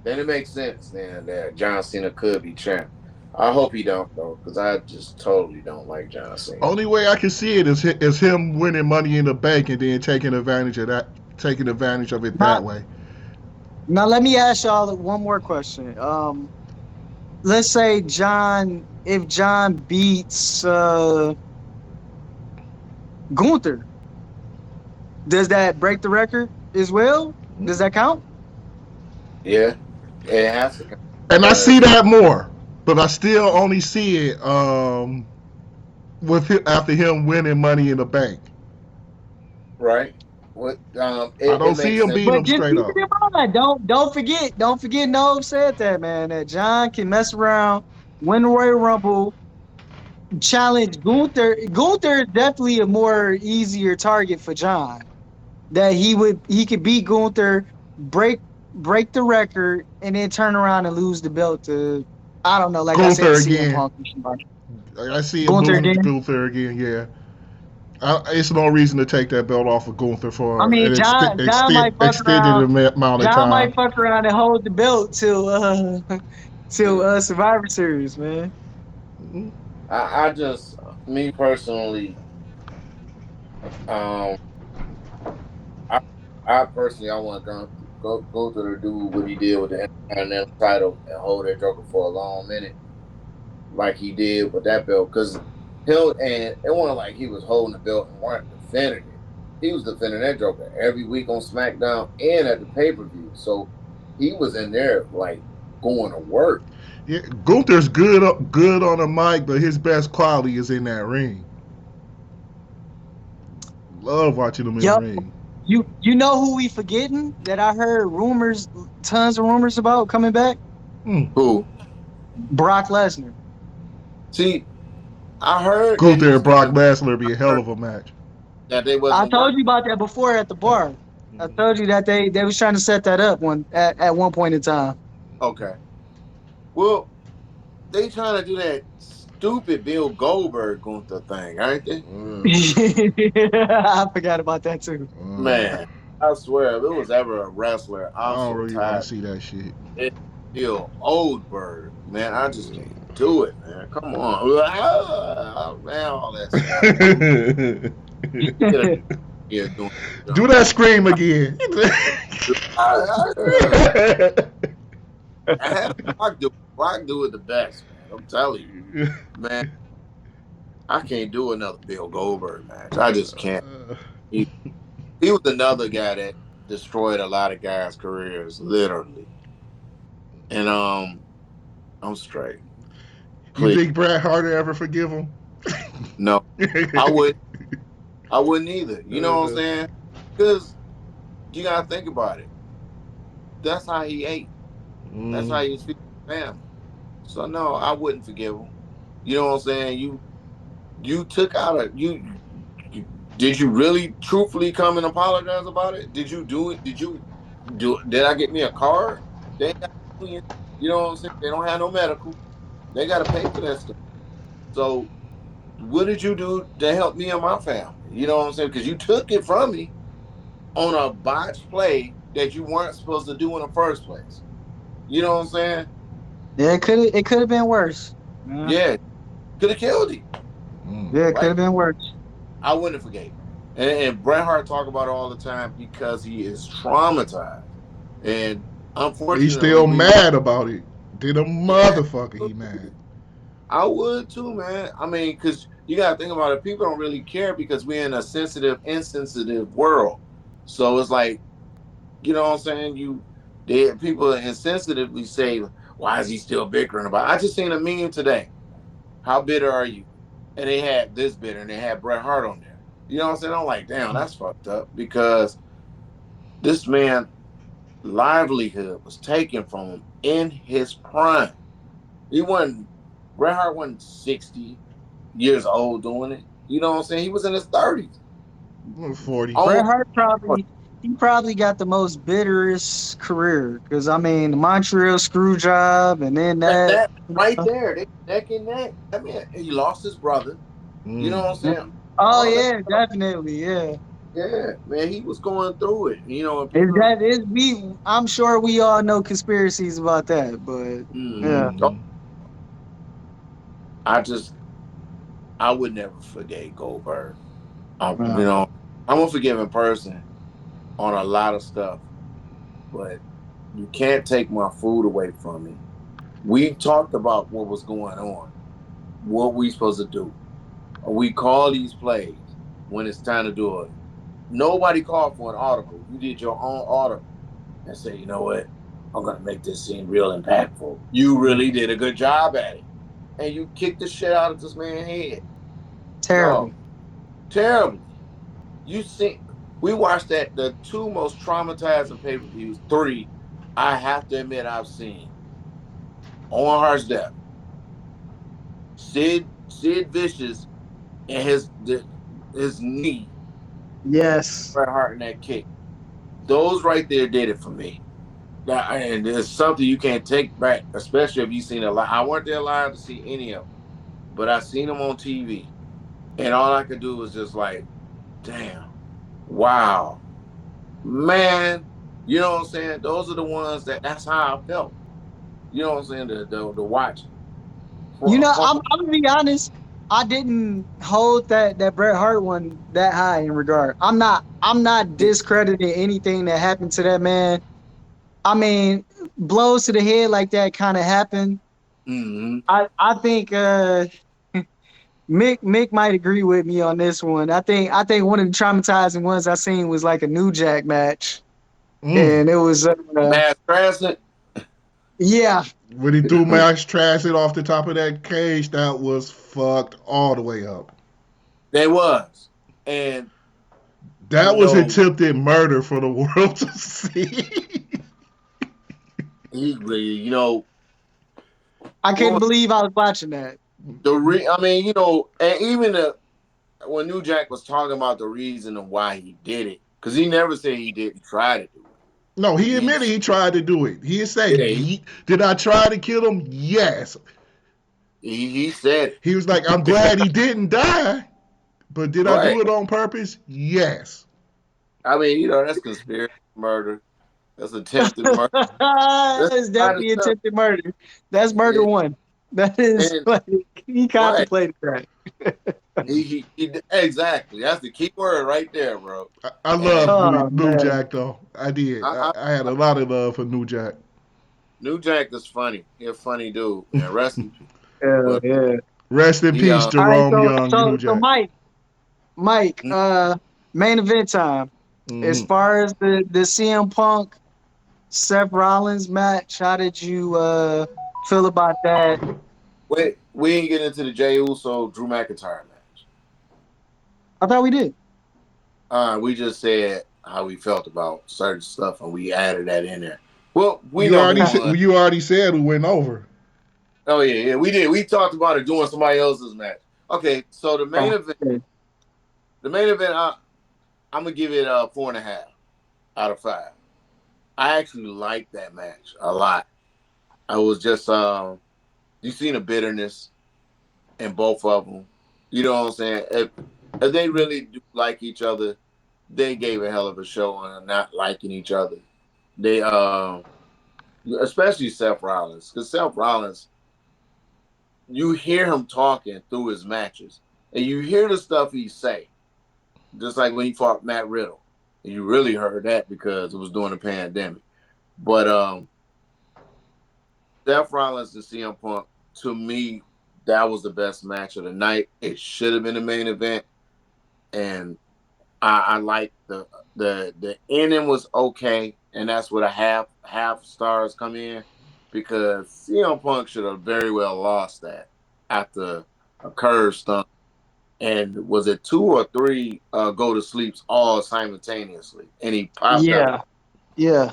then it makes sense then that John Cena could be champ. I hope he don't though, because I just totally don't like John Cena. Only way I can see it is him winning Money in the Bank and then taking advantage of it Now, that way. now let me ask y'all one more question. Let's say if John beats Gunther, does that break the record as well? Does that count? Yeah, it has to come And I see because that more, but I still only see it after him winning Money in the Bank. right? What I don't it see makes him sense. beating But him just straight keep up. it in mind. Don't forget. Nov said that, man. That John can mess around, win the Royal Rumble, challenge Gunther. Gunther is definitely a more easier target for John. That he could beat Gunther, break break the record, and then turn around and lose the belt to, I don't know, like I said, Gunther to CM again. Punk or somebody. I see him Gunther losing to again. Gunther again. Yeah, it's no reason to take that belt off of Gunther I for mean, an John might fuck extended around. amount of John time. might fuck around and hold the belt till till Yeah. Survivor Series, man. I just me personally, um, I I personally I want to go to the dude what he did with the Intercontinental title and hold that joker for a long minute, like he did with that belt, because he'll and it wasn't like he was holding the belt and weren't defending it. He was defending that joker every week on SmackDown and at the pay-per-view. So he was in there like going to work. Yeah, Gunther's good on the mic, but his best quality is in that ring. Love watching him in the Yo, ring. you know who we forgetting that I heard rumors, tons of rumors about coming back? Hmm. Who? Brock Lesnar. See, I heard that he Gunther was and Brock coming. Lesnar be I a hell heard of a match. that they I wasn't told gonna. you about that before at the bar. I told you that they was trying to set that up at one point in time. Okay. Well, they trying to do that stupid Bill Goldberg Gunther thing, aren't they? I forgot about that too. Man, I swear, if it was ever a wrestler, I I'm don't so really want to tired. see that shit. It's Bill Oldberg, man. I just can't do it, man. Come on, man, all that stuff. He get a here doing Do jump. that scream again. I had Rock do it. Rock do it the best, man. I'm telling you, man. I can't do another Bill Goldberg match. I just can't. He, he was another guy that destroyed a lot of guys' careers, literally. And I'm straight. You Please, think Bret Hart will ever forgive him? no, I would. I wouldn't either. You know what I'm saying? Because you gotta think about it. That's how he ate. That's Mm. how he was feeding his family. So no, I wouldn't forgive him. You know what I'm saying? You took out you did you really truthfully come and apologize about it? Did you do it? Did I get me a card? They ain't got you know what I'm saying? They don't have no medical. They gotta pay for that stuff. So what did you do to help me and my family? You know what I'm saying? Because you took it from me on a botched play that you weren't supposed to do in the first place. You know what I'm saying? Yeah, it could have been worse. Yeah, Yeah, could have killed him. Mm. yeah, it could Right? have been worse. I wouldn't have forgave him. And Bret Hart talk about it all the time because he is traumatized. And He's unfortunately, still we mad about it. Did a yeah, motherfucker he mad. I would too, man. I mean, because you got to think about it. People don't really care because we're in a sensitive, insensitive world. So it's like, you know what I'm saying? People insensitively say, "Why is he still bickering about?" I just seen a meme today. How bitter are you? And they had this bitter, and they had Bret Hart on there. You know what I'm saying? I'm like, damn, that's fucked up because this man livelihood was taken from him in his prime. He wasn't Bret Hart wasn't 60 years old doing it. You know what I'm saying? He was in his 30s. 40. Bret Almost Hart probably got the most bitterest career because I mean the Montreal screw job and then that. that right there. They neck and neck. I mean, he lost his brother. You know Mm. what I'm saying? Oh All that yeah, stuff. definitely, yeah. Yeah, man, he was going through it. You know, and Is people that is we? I'm sure we all know conspiracies about that, but yeah. Oh, Mm. I just I would never forget Goldberg. Uh, You know, I'm a forgiving person on a lot of stuff, but you can't take my food away from me. We talked about what was going on, what we supposed to do. We call these plays when it's time to do it. Nobody called for an audible. You did your own audible and say, you know what? I'm gonna make this scene real impactful. You really did a good job at it. And you kicked the shit out of this man's head. Terrible. Dog. Terribly. You see, We watched that the two most traumatizing pay per views. Three, I have to admit, I've seen Owen Hart's death, Sid Vicious, and his knee, Yes. Bret Hart in that kick. Those right there did it for me. That, and it's something you can't take back, especially if you've seen a lot. I weren't there live to see any of them, but I seen them on TV, and all I could do was just like, damn, wow, man. You know what I'm saying? Those are the ones that's how I felt. You know what I'm saying? The watching. You know, From, I'm gonna be honest. I didn't hold that Bret Hart one that high in regard. I'm not discrediting anything that happened to that man. I mean, blows to the head like that kind of happened. mm-hmm. I think Mick might agree with me on this one. I think one of the traumatizing ones I seen was like a New Jack match, Mm. and it was Mass Transit, yeah. When he threw Max Transit off the top of that cage, that was fucked all the way up. they was, and you That was know, attempted murder for the world to see. you know, I couldn't well, believe I was watching that. I mean, and even when New Jack was talking about the reason of why he did it, because he never said he didn't try to do No, he it. admitted he tried to do it. He said, Yeah, "Did I try to kill him? Yes." he said He was like, "I'm glad he didn't die, but did I right. do it on purpose? Yes." I mean, that's conspiracy murder. That's attempted murder. That's It's a lot of definitely stuff. attempted murder. That's murder Yeah, one. That is and like he right. contemplated that. Exactly. That's the key word right there, bro. I And love Oh New man. Jack though. I did. I, I had a lot of love for New Jack. New Jack is funny. He's a funny dude, man. Rest in peace. Yeah, But yeah. Rest in he peace, All right, Jerome so Young, so New so Jack. Mike, mm, main event time. As Mm-hmm. far as the CM Punk Seth Rollins match, how did you feel about that? wait, we ain't get into the Jey Uso Drew McIntyre match. I thought we did. We just said how we felt about certain stuff, and we added that in there. Well, we You know who already won. you already said who went over. Oh yeah, we did. We talked about it doing somebody else's match. Okay, so the main Oh, event, okay. the main event, I'm gonna give it a 4.5 out of 5. I actually liked that match a lot. I was just you seen the bitterness in both of them. You know what I'm saying? If they really do like each other, they gave a hell of a show on not liking each other. They especially Seth Rollins, because Seth Rollins, you hear him talking through his matches, and you hear the stuff he say, just like when he fought Matt Riddle. And you really heard that because it was during the pandemic. But Seth Rollins and CM Punk, to me, that was the best match of the night. It should have been the main event, and I like the ending was okay, and that's where the half stars come in because CM Punk should have very well lost that after a curve stump. And was it two or three go to sleeps all simultaneously, and he popped out. Yeah, yeah.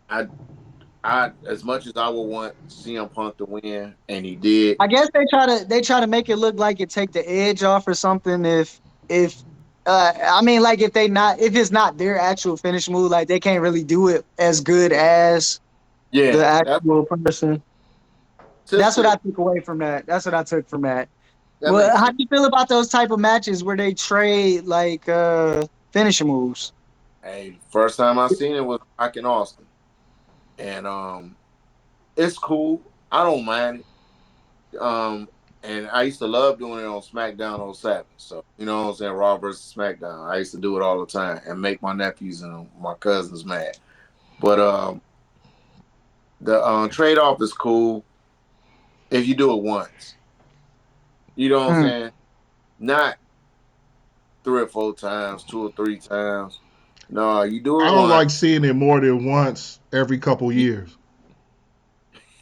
I I as much as I would want CM Punk to win, and he did. I guess they try to make it look like it take the edge off or something. If I mean like if it's not their actual finish move, like they can't really do it as good as the Yeah, actual person. That's what I to took away from that. That's what I took from that. that Well, makes how sense. do you feel about those type of matches where they trade like finisher moves? Hey, first time I seen it was Rock and Austin, and it's cool. I don't mind it. And I used to love doing it on SmackDown '07. So you know what I'm saying, Raw versus SmackDown. I used to do it all the time and make my nephews and my cousins mad. But the trade off is cool if you do it once. You know what I'm Hmm. saying? Not 3 or 4 times, 2 or 3 times. No, you do I it don't like once. seeing it more than once every couple years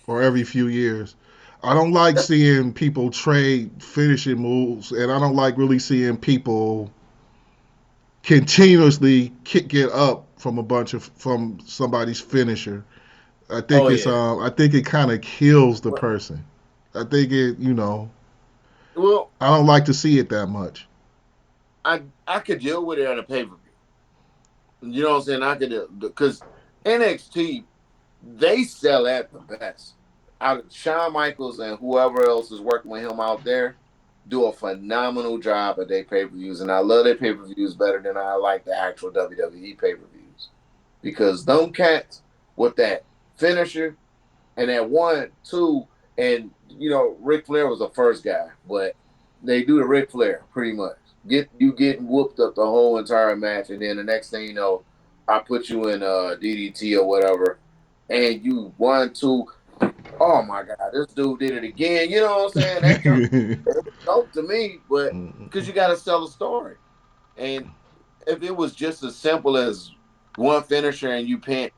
or every few years. I don't like seeing people trade finishing moves, and I don't like really seeing people continuously kick it up from from somebody's finisher. Oh yeah. I think it kind of kills the Well, person. I think it, well, I don't like to see it that much. I could deal with it at a pay per view. You know what I'm saying? I could because NXT they sell at the best. Shawn Michaels and whoever else is working with him out there do a phenomenal job at their pay per views, and I love their pay per views better than I like the actual WWE pay per views because them cats with that finisher and that 1, 2, and Ric Flair was the first guy, but they do the Ric Flair pretty much. Get you getting whooped up the whole entire match, and then the next thing you know, I put you in DDT or whatever, and you 1, 2. Oh my God, this dude did it again. You know what I'm saying? That jump it was dope to me, but because you got to sell a story, and if it was just as simple as one finisher and you pin,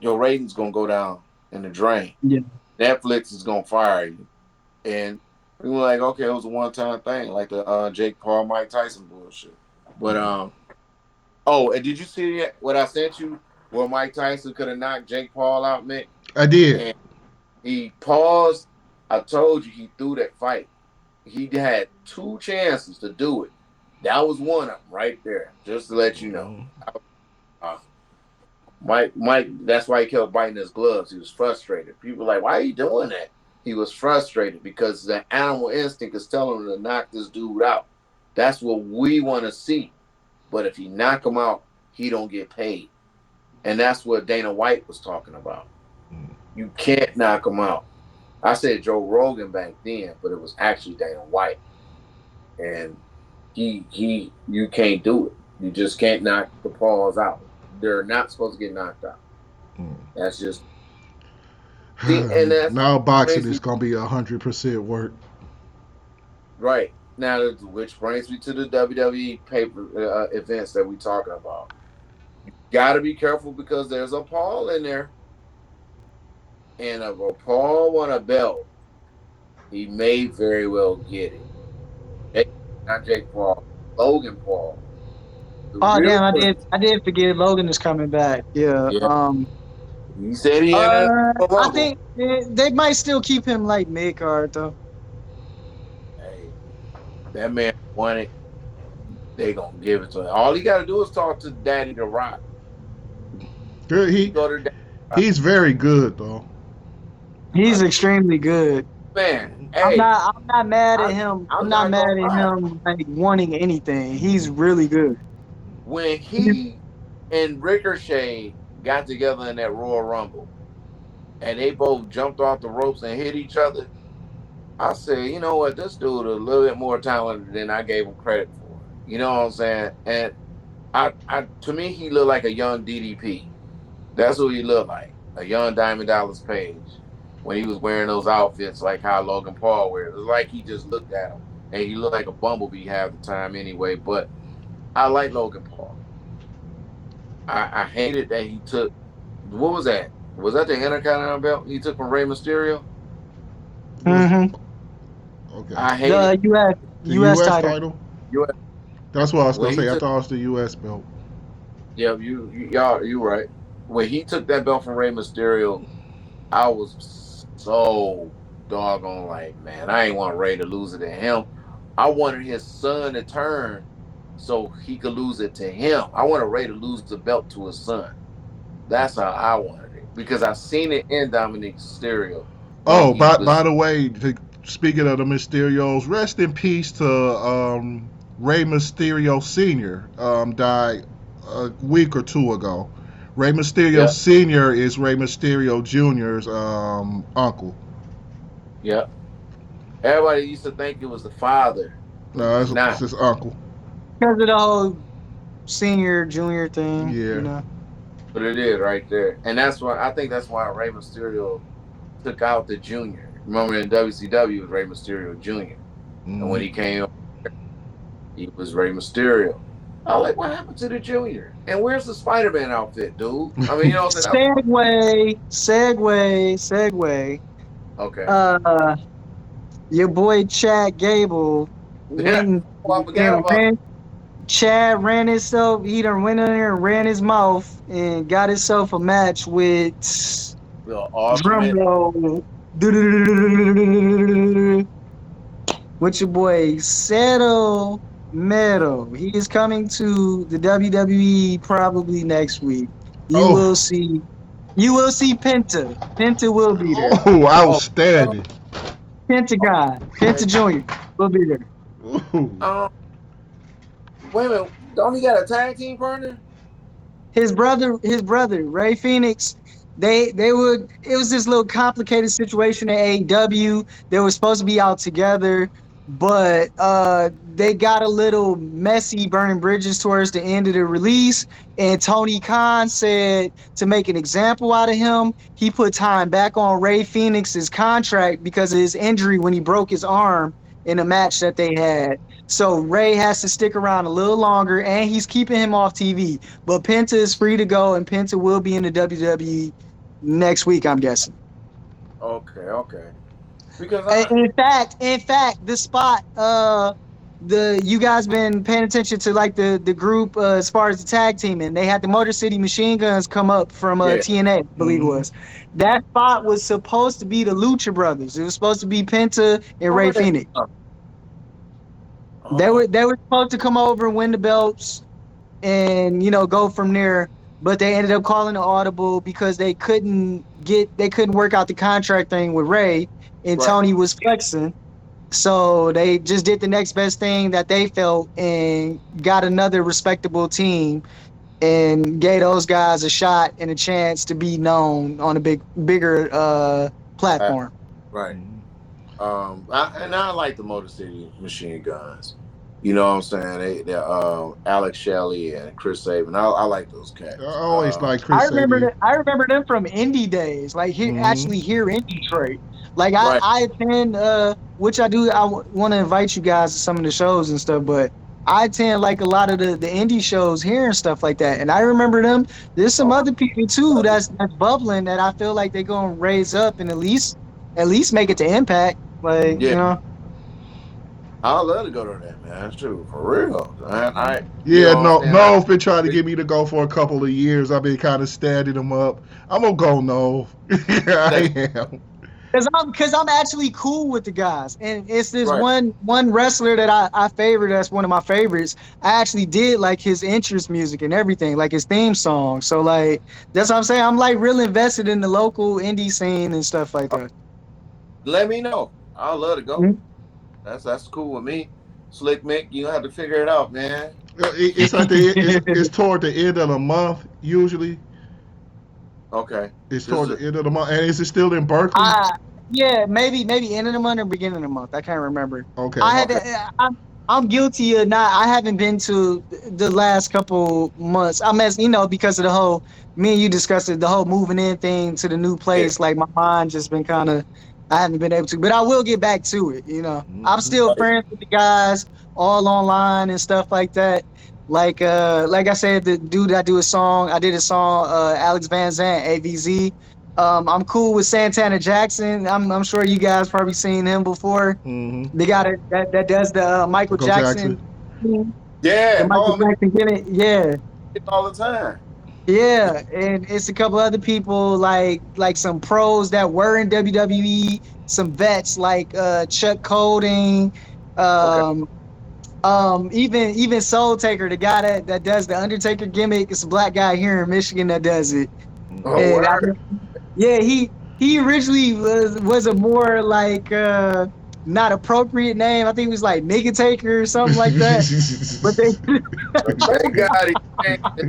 your ratings gonna go down in the drain. Yeah. Netflix is gonna fire you. And we were like, okay, it was a one time thing, like the Jake Paul, Mike Tyson bullshit. But oh, and did you see what I sent you? Where Mike Tyson could have knocked Jake Paul out, Mick, I did. and he paused. I told you he threw that fight. He had two chances to do it. That was one of them right there. Just to let you know. Uh, Mike, that's why he kept biting his gloves. He was frustrated. People were like, why are you doing that? He was frustrated because the animal instinct is telling him to knock this dude out. That's what we want to see. But if he knock him out, he don't get paid. And that's what Dana White was talking about. You can't knock him out. I said Joe Rogan back then, but it was actually Dana White. And you can't do it. You just can't knock the paws out. They're not supposed to get knocked out. That's just see, and that's Now boxing brings is me gonna be 100% work. right now, which brings me to the WWE paper events that we talking about. Got to be careful because there's a Paul in there, and if a Paul won a belt, he may very well get it. Not Jake Paul, Logan Paul. The Oh real damn, question, I did forget Logan is coming back. Yeah. yeah, he said he entered the I Rumble. think they might still keep him like mid card though. Hey, that man won it. They gonna give it to him. All he got to do is talk to Daddy the Rock. Good. He go to Daddy the Rock. He's very good though. I He's mean, extremely good. man, hey, I'm not mad at I, him. I'm I'm not not mad gonna at lie. him like wanting anything. He's really good. When he and Ricochet got together in that Royal Rumble, and they both jumped off the ropes and hit each other, I said, you know what, this dude a little bit more talented than I gave him credit for. You know what I'm saying? And I to me, he looked like a young DDP. That's what he looked like, a young Diamond Dallas Page, when he was wearing those outfits like how Logan Paul wears. It was like he just looked at him, and he looked like a bumblebee half the time anyway. But I like Logan Paul. I hated that he took what was that? Was that the Intercontinental belt he took from Rey Mysterio? Was Hmm. okay. I hated The U.S. The U.S. U.S. title. title. you That's what I was gonna when he say. I took. thought it was the U.S. belt. Yeah, y'all, you right. When he took that belt from Rey Mysterio, I was so doggone like, man, I ain't want Ray to lose it to him. I wanted his son to turn so he could lose it to him. I wanted Ray to lose the belt to his son. That's how I wanted it because I seen it in Dominic Mysterio when Oh, he by was. the way, speaking of the Mysterios, rest in peace to Rey Mysterio Senior. Died a week or two ago. Rey Mysterio Yeah, Senior is Rey Mysterio Junior's uncle. yeah. Everybody used to think it was the father, but No, it's it's not. his uncle. Because of the whole senior junior thing, you Yeah. know. But it is right there, and that's why I think that's why Rey Mysterio took out the junior. Remember in WCW it was Rey Mysterio Jr. And when Mm-hmm. he came, he was Rey Mysterio. I was like, what happened to the junior? And where's the Spider-Man outfit, dude? I mean, you know what I'm saying? Segue. Okay. Uh, your boy Chad Gable Yeah. went and Oh, I forgot and about ran. Chad ran himself. He done went in there and ran his mouth and got himself a match with The drum ultimate. roll. With your boy Cero Mero. He is coming to the WWE probably next week. You will Oh, see. You will see Penta. Penta will be there. oh, Oh, well, outstanding. Penta guy. okay. Penta Junior will be there. Ooh. Um, wait a minute. Don't he got a tag team partner? His brother, Ray Phoenix. They would. It was this little complicated situation at AEW. They were supposed to be out together, but they got a little messy, burning bridges towards the end of the release. And Tony Khan said to make an example out of him, he put time back on Ray Phoenix's contract because of his injury when he broke his arm in a match that they had. So Ray has to stick around a little longer, and he's keeping him off TV. But Penta is free to go, and Penta will be in the WWE next week, I'm guessing. Okay, okay. Because I In fact, the spot, the you guys been paying attention to like the group as far as the tag team, and they had the Motor City Machine Guns come up from yeah. TNA, I believe it Mm-hmm. was. That spot was supposed to be the Lucha Brothers. It was supposed to be Penta and Ray Okay. Phoenix. They Oh, were they were supposed to come over and win the belts and go from there. But they ended up calling an audible because they couldn't work out the contract thing with Ray, and right. Tony was flexing. So they just did the next best thing that they felt and got another respectable team and gave those guys a shot and a chance to be known on a bigger Uh, platform. right. And I like the Motor City Machine Guns. You know what I'm saying? They're Alex Shelley and Chris Sabin. I like those I cats. always like I Chris remember Sabin. that. I remember them from indie days, like here, Mm-hmm. actually here in Detroit. Like I, Right. I attend, which I do. Want to invite you guys to some of the shows and stuff, but I attend like a lot of the indie shows here and stuff like that. And I remember them. There's some Oh, other people too that's bubbling that I feel like they're gonna raise up and at least make it to Impact. Like yeah. Mm-hmm. I'd love to go to that, man. True, for real. You Yeah, know what no, I'm saying? Nov been trying to get me to go for a couple of years. I've been kind of standing him up. I'm gonna go, Nov. That's I am. Cause I'm actually cool with the guys, and it's this right. one wrestler that I favor. That's one of my favorites. I actually did like his entrance music and everything, like his theme song. So like that's what I'm saying. I'm like real invested in the local indie scene and stuff like that. Let me know. I'd love to go. Mhm. That's cool with me. Slick Mick, you have to figure it out, man. It's at the it's toward the end of the month usually. Okay. It's Just toward the end of the month, and is it still in Berkeley? Uh yeah, maybe end of the month or beginning of the month. I can't remember. Okay. I had okay. to, I'm guilty of not. I haven't been to the last couple months. I'm as because of the whole me and you discussed it, the whole moving in thing to the new Yeah. place. Like my mind just been kind of. I haven't been able to, but I will get back to it. I'm Mm-hmm. still Right. friends with the guys all online and stuff like that. Like I said, the dude I do a song, I did a song, Alex Van Zant, AVZ. I'm cool with Santana Jackson. I'm sure you guys probably seen him before. Mm-hmm. The guy that does the Michael Michael Jackson. Jackson, the Yeah. Michael Oh man, Jackson gimmick. Yeah, all the time. yeah, and it's a couple other people like some pros that were in WWE, some vets like Chuck Colding, Okay. um, even Soul Taker, the guy that does the Undertaker gimmick. It's a black guy here in Michigan that does it, Oh, Mm-hmm. and word. yeah, he originally was a more like not appropriate name. I think it was like Nigga Taker or something like that. But they Thank God he changed it.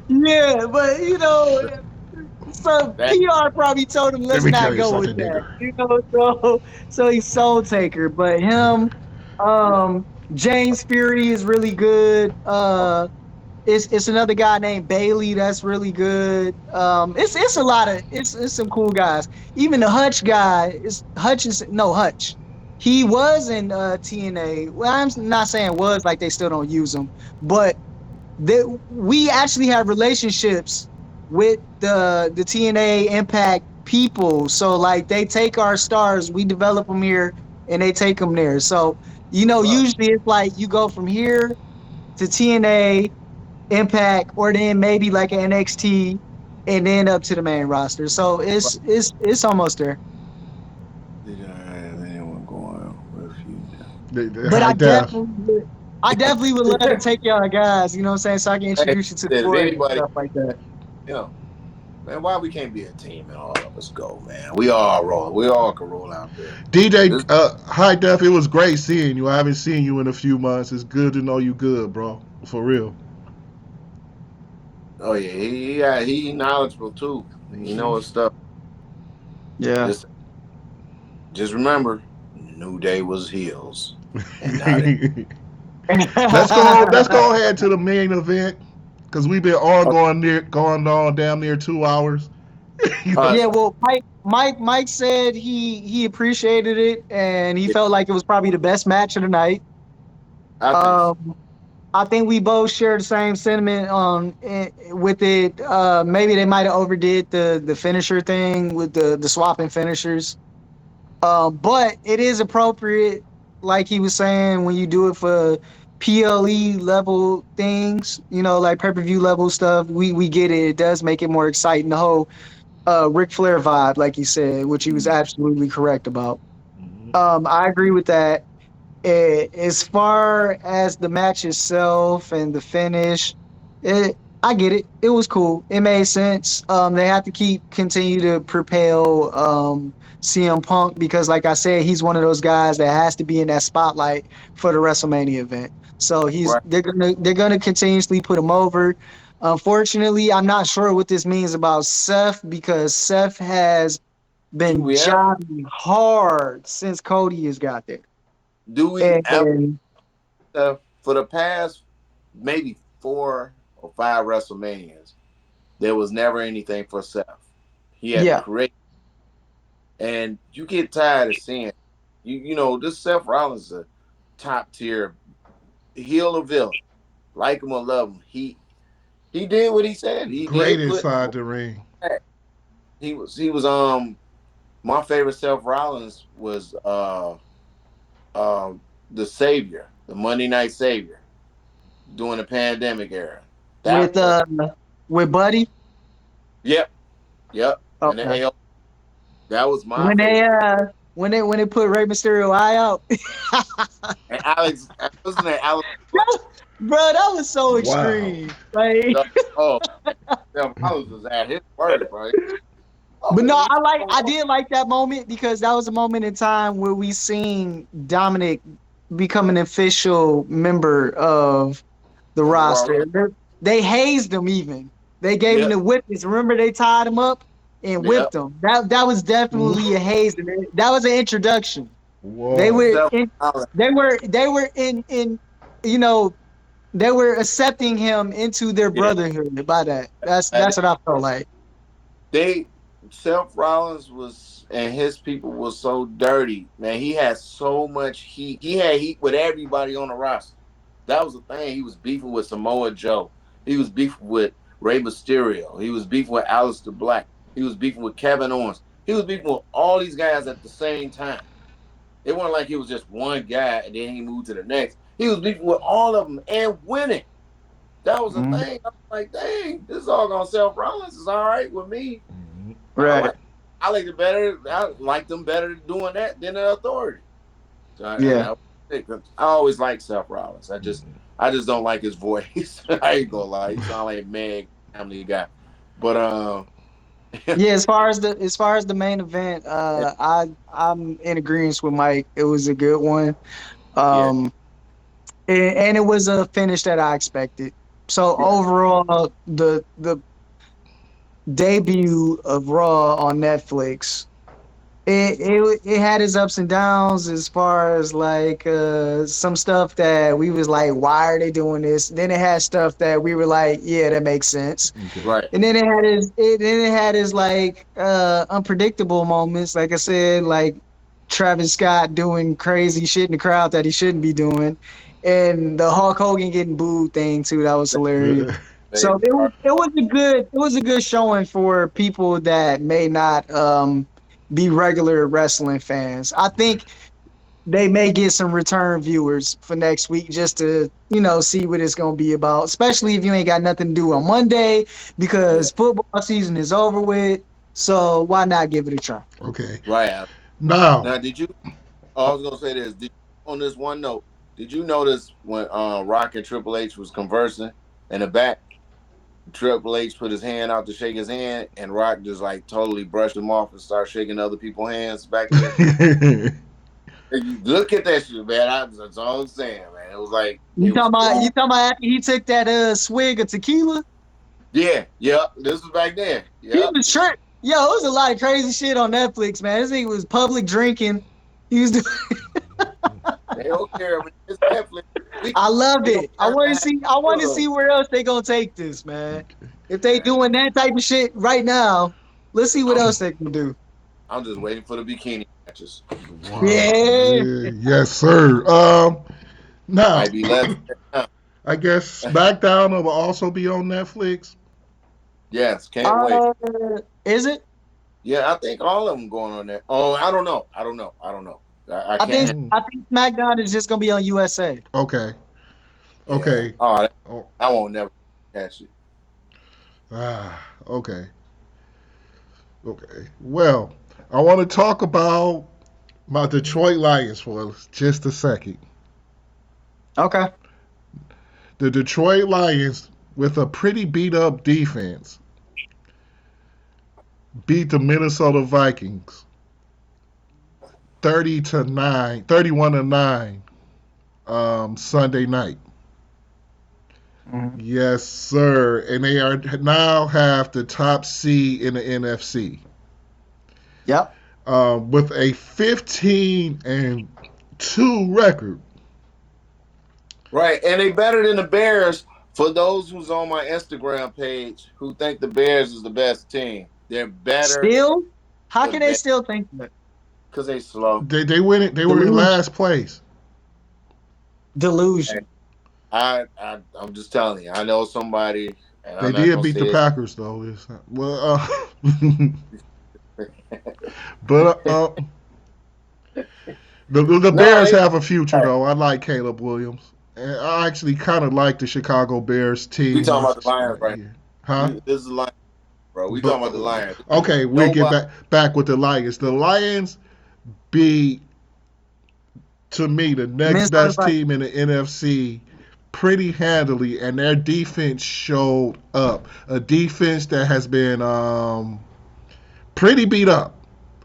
yeah, but so That. PR probably told him Let let's me tell not you go with something, that. nigga. So he's Soul Taker, but him James Fury is really good. It's another guy named Bailey that's really good. It's a lot of it's some cool guys. Even the Hutch guy is Hutchinson. No Hutch. He was in TNA. Well, I'm not saying was like they still don't use him, but we actually have relationships with the TNA Impact people. So like they take our stars, we develop them here, and they take them there. So Right. Usually it's like you go from here to TNA, Impact, or then maybe like an NXT, and then up to the main roster. So Right. it's almost there. Did I have anyone going with you now? The But high def. I definitely would love to take y'all guys. You know what I'm saying? So I can Hey, introduce you to the if boys and anybody, stuff like that. you know, man, why we can't be a team and all of us go, man? We all roll. We all can roll out there. DJ This, High Def, it was great seeing you. I haven't seen you in a few months. It's good to know you good, bro. For real. oh yeah, he knowledgeable too. He Hmm. knows stuff. Yeah. Just just remember, New Day was heels, and now they. Let's go ahead to the main event because we've been on Oh, going on damn near 2 hours. You all know? right, Yeah, well, Mike said he appreciated it and he yeah, felt like it was probably the best match of the night. I think so. Um, I think we both share the same sentiment on with it. Maybe they might have overdid the finisher thing with the swapping finishers. But it is appropriate, like he was saying, when you do it for PLE level things, like pay-per-view level stuff. We get it. It does make it more exciting. The whole Ric Flair vibe, like you said, which he was Mm, absolutely correct about. Mhm. I agree with that. As far as the match itself and the finish, I get it. It was cool. It made sense. They have to continue to propel CM Punk because, like I said, he's one of those guys that has to be in that spotlight for the WrestleMania event. So right? they're gonna continuously put him over. Unfortunately, I'm not sure what this means about Seth because Seth has Do been we ever? jobbing hard since Cody has got there. Do we ever? And For the past maybe 4 or 5 WrestleManias, there was never anything for Seth. He had to yeah, create, and you get tired of seeing. This Seth Rollins is a top tier heel or villain. Like him or love him, he did what he said. He Great did put. inside the ring. He was my favorite Seth Rollins was the Savior, the Monday Night Savior during the pandemic era. That with was Buddy. yep, yep. And the Okay. AL, that was my When they favorite. put Rey Mysterio eye out, And Alex, wasn't it Alex? bro, that was so Wow. extreme. Like, Oh, Seth Rollins was at his worst, right? but Oh, no, he I did like that moment because that was a moment in time where we seen Dominic become an official member of the of the Raw. roster. They hazed him even. They gave him Yep, the whippings. Remember they tied him up and yep. whipped him. That was definitely a hazing. That was an introduction. They Whoa. were Seth in, Rollins. they were in you know they were accepting him into their Yeah, brotherhood by that. and That's what I felt like. they Seth Rollins was and his people was so dirty, man. He had so much heat. He had heat with everybody on the roster. That was the thing. He was beefing with Samoa Joe. He was beefing with Rey Mysterio. He was beefing with Aleister Black. He was beefing with Kevin Owens. He was beefing with all these guys at the same time. It wasn't like he was just one guy and then he moved to the next. He was beefing with all of them and winning. That was a Mhm. thing. I was like, dang, this is all gonna Seth Rollins is all right with me. Mhm. I Right. like I like it better. I like them better doing that than the Authority. So Yeah. I always like Seth Rollins. I just don't like his voice. I ain't gonna lie. He sound like a Meg Family Guy. But Yeah. As far as the main event, I'm in agreement with Mike. It was a good one. yeah, Um, and it was a finish that I expected. So right. overall, the debut of Raw on Netflix, it had its ups and downs as far as like some stuff that we was like, why are they doing this? Then it had stuff that we were like, yeah, that makes sense. Okay. Right. And then it had his like unpredictable moments, like I said, like Travis Scott doing crazy shit in the crowd that he shouldn't be doing, and the Hulk Hogan getting booed thing too. That was hilarious. So Favorite part. it was a good showing for people that may not be regular wrestling fans. I think they may get some return viewers for next week just to, see what it's going to be about, especially if you ain't got nothing to do on Monday Yeah. because football season is over with. So why not give it a try? Okay. Right. Now, Now, did you? Oh, I was gonna say this. On this one note, did you notice when Rock and Triple H was conversing in the back? Triple H put his hand out to shake his hand, and Rock just like totally brushed him off and started shaking other people's hands back there. And you look at that shit, man. That's all I'm saying, man. It was like You it was talking about cool. you talking about after he took that swig of tequila? Yeah, yep. This was back then. He Yep. was tripped. Yo, it was a lot of crazy shit on Netflix, man. This thing was public drinking. He was doing, They don't care. It's Netflix. I loved We don't it. I care want to to have see. I want to fun. see where else they gonna take this, man. If they Man, doing that type of shit right now, let's see what I'm else they can do. I'm just waiting for the bikini matches. wow. Yeah. Yeah, yes, sir. Now, Might be less. I guess SmackDown will also be on Netflix. Yes, can't wait. Is it? Yeah, I think all of them going on there. Oh, I don't know. I I can't think have. Mm, I think SmackDown is just gonna be on USA. okay. Yeah. Okay. Oh, Oh, I won't never catch it. okay. Okay. Well, I want to talk about my Detroit Lions for just a second. Okay. The Detroit Lions, with a pretty beat up defense, beat the Minnesota Vikings 30-9, 31-9 Sunday night. Mhm. Yes, sir. And they are now have the top seed in the NFC. Yep. With a 15-2 record. Right, and they better than the Bears. For those who's on my Instagram page who think the Bears is the best team, they're better Still, how the can they Bears still think that? because they slow. They win it. They were in Delusion. last place. Hey, Delusion. I'm just telling you. I know somebody, and They I'm not did gonna beat the say this. Packers though. But the No, Bears they have a future though. I like Caleb Williams, and I actually kind of like the Chicago Bears we team talking about the this Lions right year, now. huh? This is the Lions, bro. We But talking about the Lions. okay, we get Nobody. back with the Lions. The Lions beat, to me, the next Minnesota best Vikings. team in the NFC pretty handily, and their defense showed up. A defense that has been pretty beat up.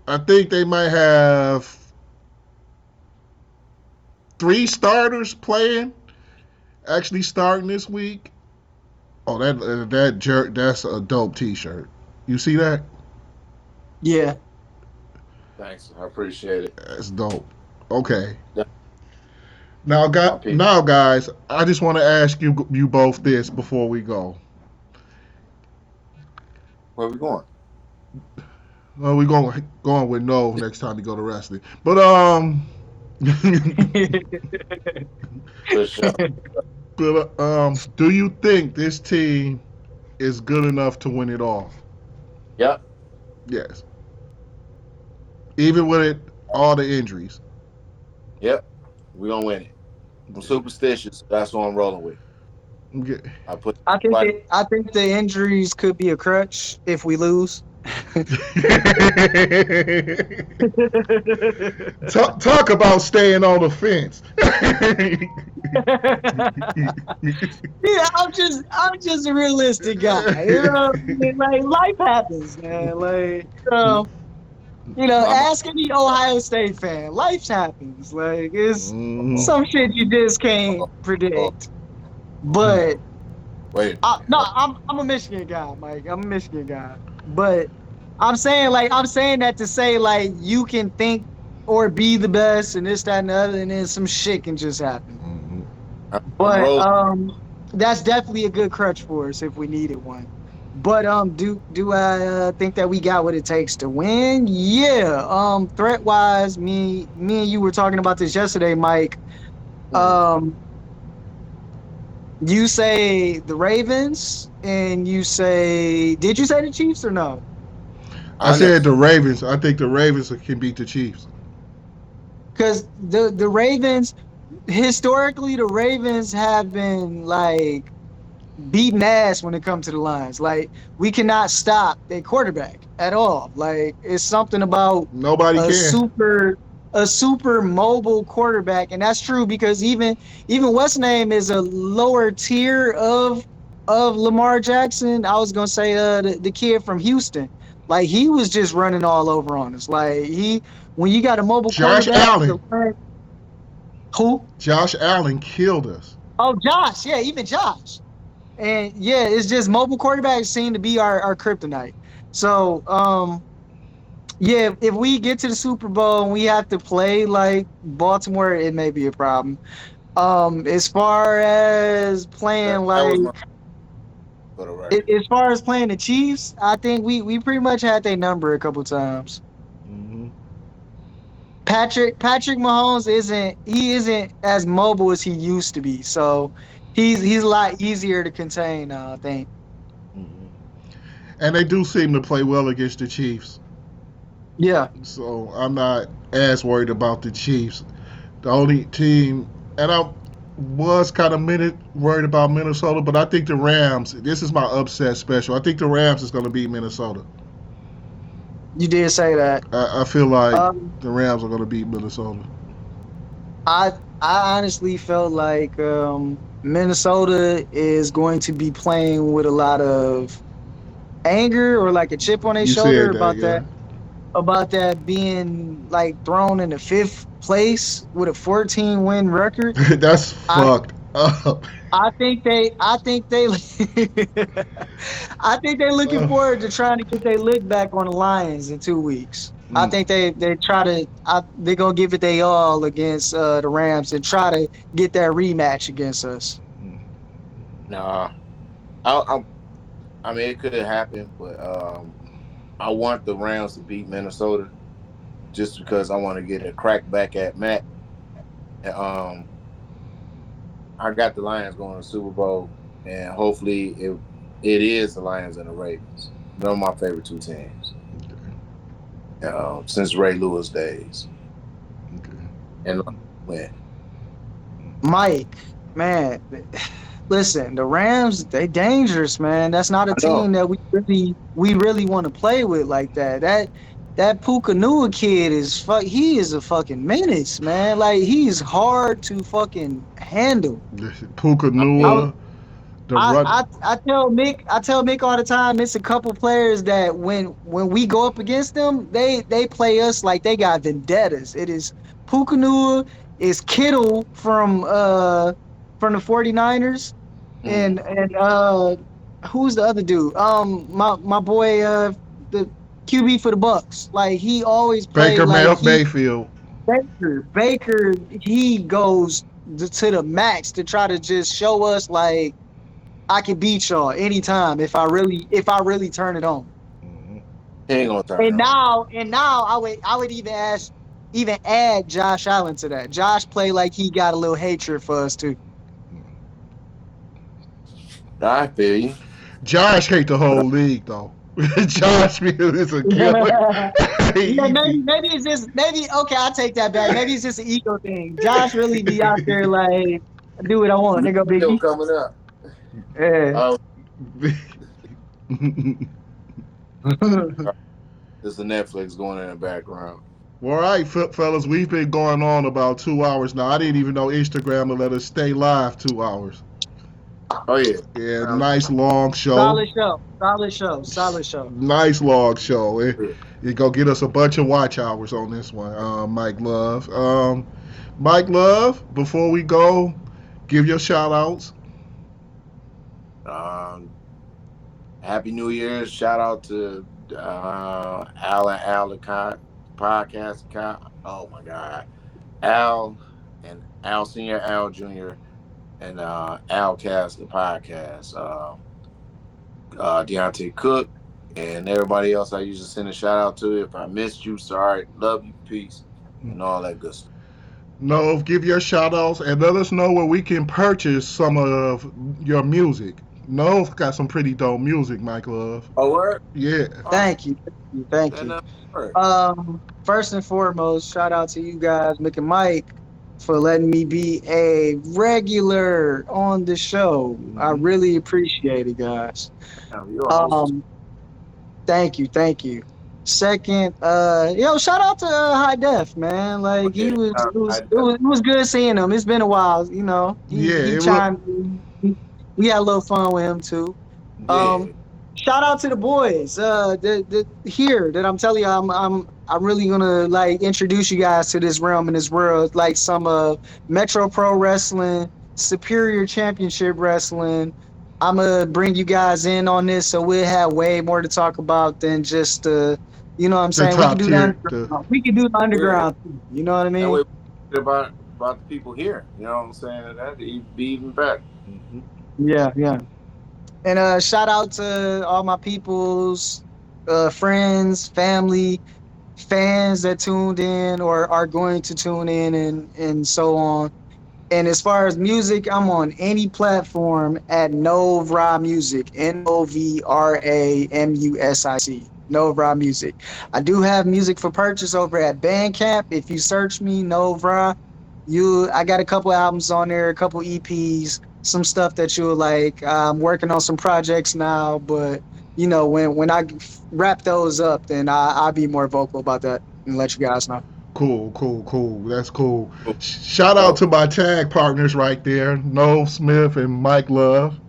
I think they might have three starters playing, actually starting this week. Oh, that's a dope T-shirt. You see that? Yeah. Thanks, I appreciate it. That's dope. Okay. Yeah, my people. Now, guys, I just want to ask you both this before we go. Where we going? Well, we're going with no next time we go to wrestling. But For sure. do you think this team is good enough to win it all? Yep. Yes. Even with all the injuries. Yep. We gonna win it. I'm superstitious. That's what I'm rolling with. Okay. I put I think everybody. I think the injuries could be a crutch if we lose. Talk about staying on the fence. Yeah, I'm just a realistic guy. You know, what I mean? Like life happens, man. Like My ask any Ohio State fan. Life happens. Like it's Mm. some shit you just can't oh, predict. But wait. no, I'm a Michigan guy, Mike. I'm a Michigan guy. But I'm saying that to say like you can think or be the best and this, that, and the other, and then some shit can just happen. I'm But rolling. that's definitely a good crutch for us if we needed one. But do I think that we got what it takes to win? Yeah. Threat wise, me and you were talking about this yesterday, Mike. Um, you say the Ravens, and did you say the Chiefs or no? I I never said the said. Ravens. I think the Ravens can beat the Chiefs. because the Ravens historically the Ravens have been like beating ass when it comes to the Lions. Like we cannot stop their quarterback at all. Like it's something about Nobody a can. super mobile quarterback, and that's true because even what's name is a lower tier of Lamar Jackson. I was gonna say the kid from Houston. Like he was just running all over on us. Like he when you got a mobile Josh quarterback, Allen. who? Josh Allen killed us. Oh, Josh. Yeah, even Josh. And yeah, it's just mobile quarterbacks seem to be our kryptonite. So yeah, if we get to the Super Bowl and we have to play like Baltimore, it may be a problem. As far as That, playing that like was my for the record. as far as playing the Chiefs, I think we pretty much had their number a couple times. Hmm. Patrick Mahomes isn't as mobile as he used to be. So he's a lot easier to contain now, I think. Hmm. And they do seem to play well against the Chiefs. Yeah. So I'm not as worried about the Chiefs. The only team, and I was kind of worried about Minnesota, but I think the Rams. This is my upset special. I think the Rams is going to beat Minnesota. You did say that. I feel like Um, the Rams are going to beat Minnesota. I honestly felt like Minnesota is going to be playing with a lot of anger or like a chip on their You shoulder said that, yeah. about that being like thrown in the fifth place with a 14 win record. That's I fucked up. I think they I think they're looking Uh, forward to trying to get their lick back on the Lions in 2 weeks. I mm, think they try to they're gonna give it they all against the Rams and try to get that rematch against us. mm. Nah, I mean it could happen, but I want the Rams to beat Minnesota just because I want to get a crack back at Matt. And, I got the Lions going to the Super Bowl, and hopefully it is the Lions and the Ravens. They're my favorite two teams since Ray Lewis days. Okay. And win. Mike, man, listen, the Rams they dangerous, man. That's not a I know. team that we really want to play with like that. That Puka kid is he is a fucking menace, man. Like he's hard to fucking handle. Puka I mean, Nua, the run. I tell Mick all the time. It's a couple players that when we go up against them, they play us like they got vendettas. It is Puka Nua, is Kittle from the 49ers, mm, and who's the other dude? My boy the QB for the Bucks. Like he always play Baker like he Mayfield. Baker he goes to the max to try to just show us like I can beat y'all anytime if I really turn it on. Mhm. he ain't gonna turn it on. And now I would even add Josh Allen to that. Josh play like he got a little hatred for us too. I feel you. Josh hate the whole league though. Josh is a killer. Yeah, He be- maybe it's just maybe okay, I'll take that back. Maybe it's just an ego thing. Josh really be out there like do what I want. There go Still Biggie. coming up. Yeah. Oh, there's a Netflix going in the background. Well, all right, fellas, we've been going on about 2 hours now. I didn't even know Instagram would let us stay live 2 hours. Oh yeah. Yeah, nice long show. Solid show. Solid show. Solid show. Nice long show. Yeah. It go get us a bunch of watch hours on this one, Mike Love. Mike Love, before we go, give your shout outs. Um, Happy New Year! Shout out to Alan Aldicott podcast account. Oh my God, Al and Al Senior, Al Junior, and Al Cast the podcast. Deontay Cook and everybody else I usually send a shout out to. If I missed you, sorry. Love you, peace, and all that good stuff. No, give your shout outs and let us know where we can purchase some of your music. Nov got some pretty dope music, Mike Love. Oh, word. Yeah. Awesome. Thank you, thank That you. not word. First and foremost, shout out to you guys, Mick and Mike, for letting me be a regular on the show. I Mm-hmm. really appreciate it, guys. Damn, you're a host. Um, Thank you, thank you. Second, shout out to High Def, man. Oh, Like yeah. it was good seeing him. It's been a while, you know. Yeah, He it was. chimed in. We had a little fun with him too. Um, Yeah. Shout out to the boys. The here that I'm telling you, I'm really gonna like introduce you guys to this realm and this world, like some Metro Pro Wrestling, Superior Championship Wrestling. I'm gonna bring you guys in on this, so we'll have way more to talk about than just you know what I'm The saying. We can top do the tier. The underground. We can do the Yeah. underground. Too, you know what I That mean? way about the people here. You know what I'm saying? That'd be even better. Mhm. Yeah, yeah. And shout out to all my peoples, friends, family, fans that tuned in or are going to tune in and so on. And as far as music, I'm on any platform at Novra Music, NovraMusic, Novra Music. I do have music for purchase over at Bandcamp. If you search me, Novra, I got a couple albums on there, a couple EPs, some stuff that you'll like. I'm working on some projects now, but you know, when I wrap those up, then I'll be more vocal about that and let you guys know. Cool, cool, cool. That's cool. Cool. Shout out Oh, to my tag partners right there, Nov Smith and Mike Love.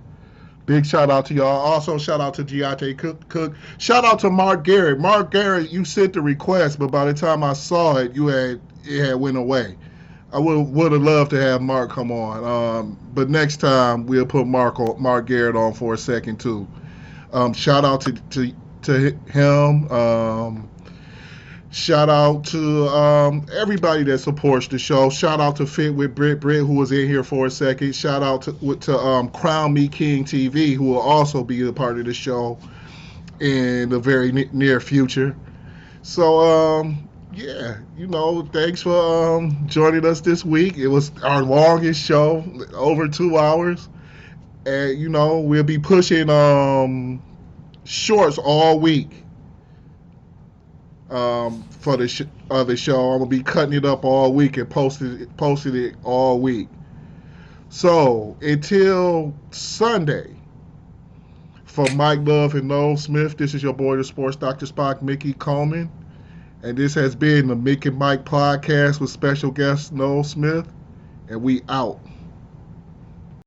Big shout out to y'all. Also, shout out to Giate Cook. Shout out to Mark Garrett. Mark Garrett, you sent the request, but by the time I saw it, it had went away. I would have loved to have Mark come on, but next time we'll put Mark Garrett on for a second too. Shout out to him. Shout out to everybody that supports the show. Shout out to Fit with Britt, who was in here for a second. Shout out to Crown Me King TV, who will also be a part of the show in the very near future. So, yeah, thanks for joining us this week. It was our longest show, over 2 hours. And, we'll be pushing shorts all week for the show. I'm gonna be cutting it up all week and posting it all week. So until Sunday, for Mike Love and Noel Smith, this is your boy, the Sports Dr. Spock, Mickey Coleman, and this has been the Mick and Mike podcast with special guest Noel Smith, and we out.